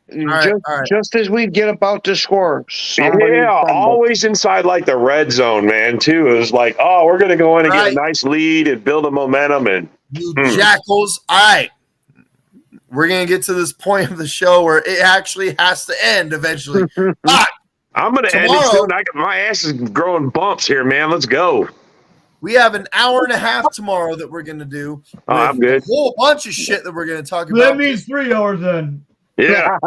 Just as we'd get about to score. Always inside like the red zone, man, too. It was like, oh, we're going to go in and get a nice lead and build a momentum. And you jackals. All right. We're going to get to this point of the show where it actually has to end eventually. But I'm going to end it soon. My ass is growing bumps here, man. Let's go. We have an hour and a half tomorrow that we're going to do. Oh, I'm good. A whole bunch of shit that we're going to talk about. That means 3 hours then. Yeah.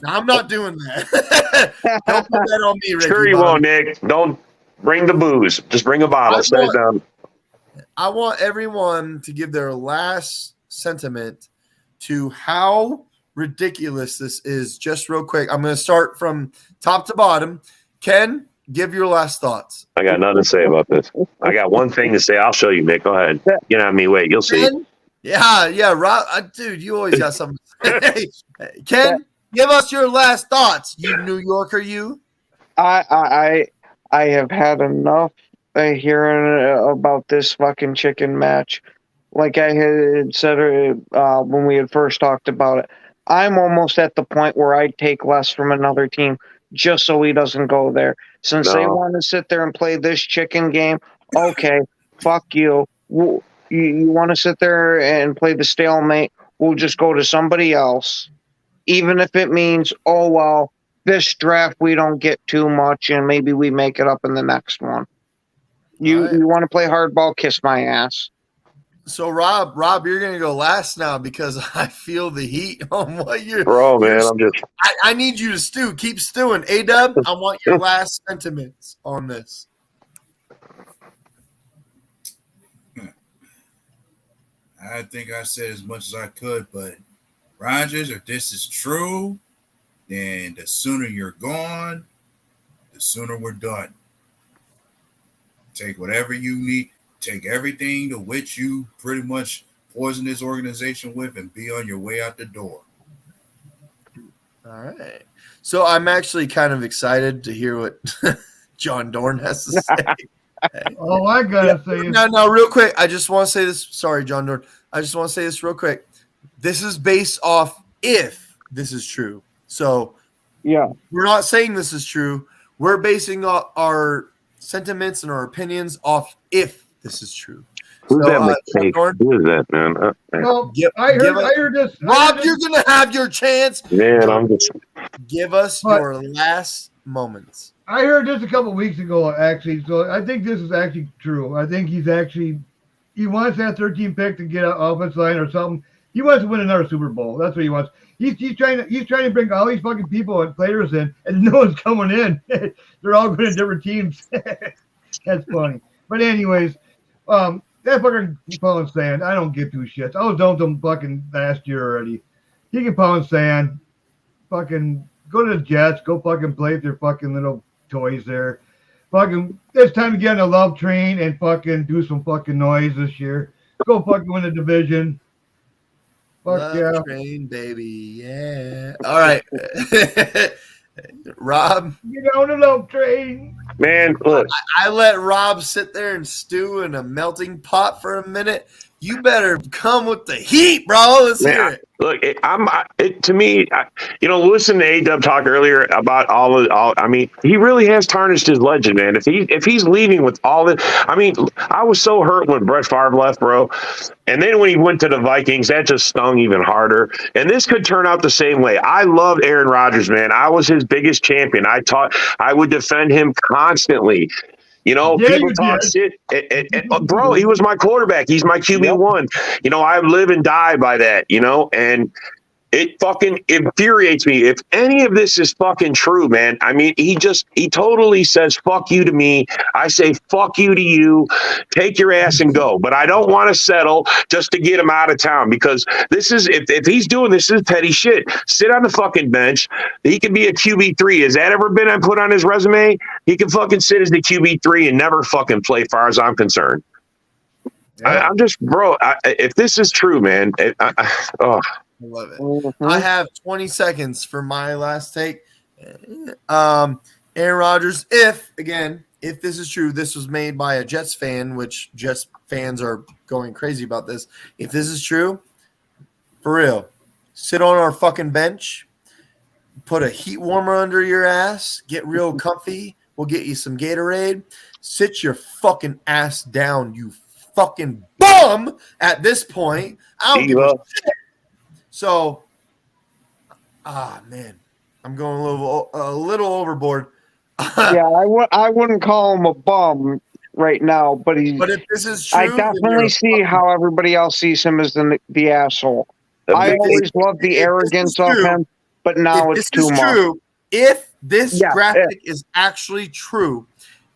I'm not doing that. Don't put that on me, Ricky. Sure you won't, Nick. Don't bring the booze. Just bring a bottle. Set it down. I want everyone to give their last sentiment to how ridiculous this is. Just real quick, I'm going to start from top to bottom. Ken, give your last thoughts. I got nothing to say about this. I got one thing to say. I'll show you, Nick. Go ahead. Get on me. Wait, you'll see. Ken? Yeah, Rob, dude, you always got something to say. Ken, give us your last thoughts, you New Yorker, you. I have had enough hearing about this fucking chicken match. Like I had said when we had first talked about it, I'm almost at the point where I'd take less from another team just so he doesn't go there. Since they want to sit there and play this chicken game, okay, fuck you. You want to sit there and play the stalemate, we'll just go to somebody else. Even if it means, oh, well, this draft we don't get too much and maybe we make it up in the next one. You want to play hardball, kiss my ass. So, Rob, you're going to go last now because I feel the heat on what you're – Bro, man, I'm just – I need you to stew. Keep stewing. A-Dub, I want your last sentiments on this. I think I said as much as I could, but Rodgers, if this is true, then the sooner you're gone, the sooner we're done. Take whatever you need. Take everything to which you pretty much poison this organization with and be on your way out the door. All right. So I'm actually kind of excited to hear what John Dorn has to say. Oh, I got to say. No, real quick. I just want to say this. Sorry, John Dorn. I just want to say this real quick. This is based off if this is true. So yeah, we're not saying this is true. We're basing our sentiments and our opinions off if this is true. Who's that mistake? Who is that, man? Well, I heard this. Rob, you're going to have your chance. Man, I'm just. Give us your last moments. I heard this a couple weeks ago, actually. So I think this is actually true. I think he wants that 13 pick to get an offensive line or something. He wants to win another Super Bowl. That's what he wants. He's trying to bring all these fucking people and players in, and no one's coming in. They're all going to different teams. That's funny. But anyways, that fucking pound sand, I don't give two shits. I was done with him fucking last year already. He can pound sand. Fucking go to the Jets. Go fucking play with their fucking little toys there. Fucking, it's time to get on the love train and fucking do some fucking noise this year. Go fucking win the division. Fuck love train, baby. Yeah. All right. Rob. Get on the love train. Man, look. I let Rob sit there and stew in a melting pot for a minute. You better come with the heat, bro. Let's hear it. Look, to me, listen to A-Dub talk earlier about all. I mean, he really has tarnished his legend, man. If he's leaving with all this, I mean, I was so hurt when Brett Favre left, bro. And then when he went to the Vikings, that just stung even harder. And this could turn out the same way. I loved Aaron Rodgers, man. I was his biggest champion. I would defend him constantly. People talk shit. Bro, he was my quarterback. He's my QB1. I live and die by that, and it fucking infuriates me. If any of this is fucking true, man, I mean, he totally says, fuck you to me. I say, fuck you to you. Take your ass and go. But I don't want to settle just to get him out of town because this is, if he's doing this is petty shit. Sit on the fucking bench. He can be a QB3. Has that ever been put on his resume? He can fucking sit as the QB3 and never fucking play, far as I'm concerned. Yeah. I'm just, bro, if this is true, man, I love it. Mm-hmm. I have 20 seconds for my last take. Aaron Rodgers, if this is true, this was made by a Jets fan, which Jets fans are going crazy about this. If this is true, for real, sit on our fucking bench, put a heat warmer under your ass, get real comfy. We'll get you some Gatorade. Sit your fucking ass down, you fucking bum at this point. I don't give a shit. So, man, I'm going a little overboard. Yeah, I wouldn't call him a bum right now, but if this is true, I definitely see how everybody else sees him as the asshole. I always loved the arrogance of him, but now it's too much. If this graphic is actually true,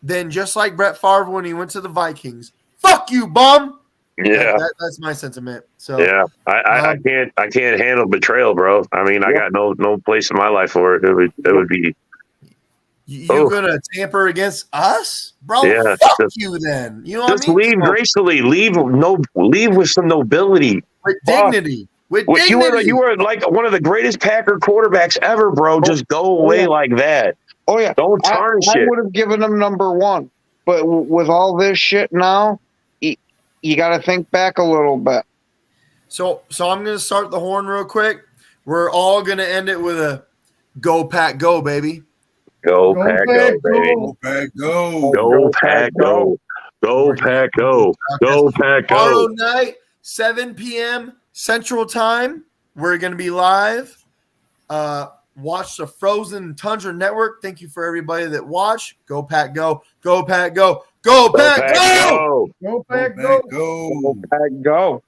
then just like Brett Favre when he went to the Vikings, fuck you, bum. Yeah, that's my sentiment. So yeah, I can't handle betrayal, bro. I mean, I got no place in my life for it. It would be. You're gonna tamper against us, bro? Yeah, fuck you then. You know what I mean? Just leave gracefully. Leave with some nobility, with dignity. With dignity. You were like one of the greatest Packer quarterbacks ever, bro. Just go away like that. Oh yeah, don't tarnish it. I would have given him number 1, but with all this shit now. You got to think back a little bit. So I'm going to start the horn real quick. We're all going to end it with a go Pack go, baby. Go Pack go, baby. Go Pack go. Go Pack go. Go Pack go. Go Pack go. Tomorrow night, 7 p.m. Central Time. We're going to be live. Watch the Frozen Tundra Network. Thank you for everybody that watched. Go Pack go. Go Pack go. Go Pack go. Go Pack go. Go Pack go.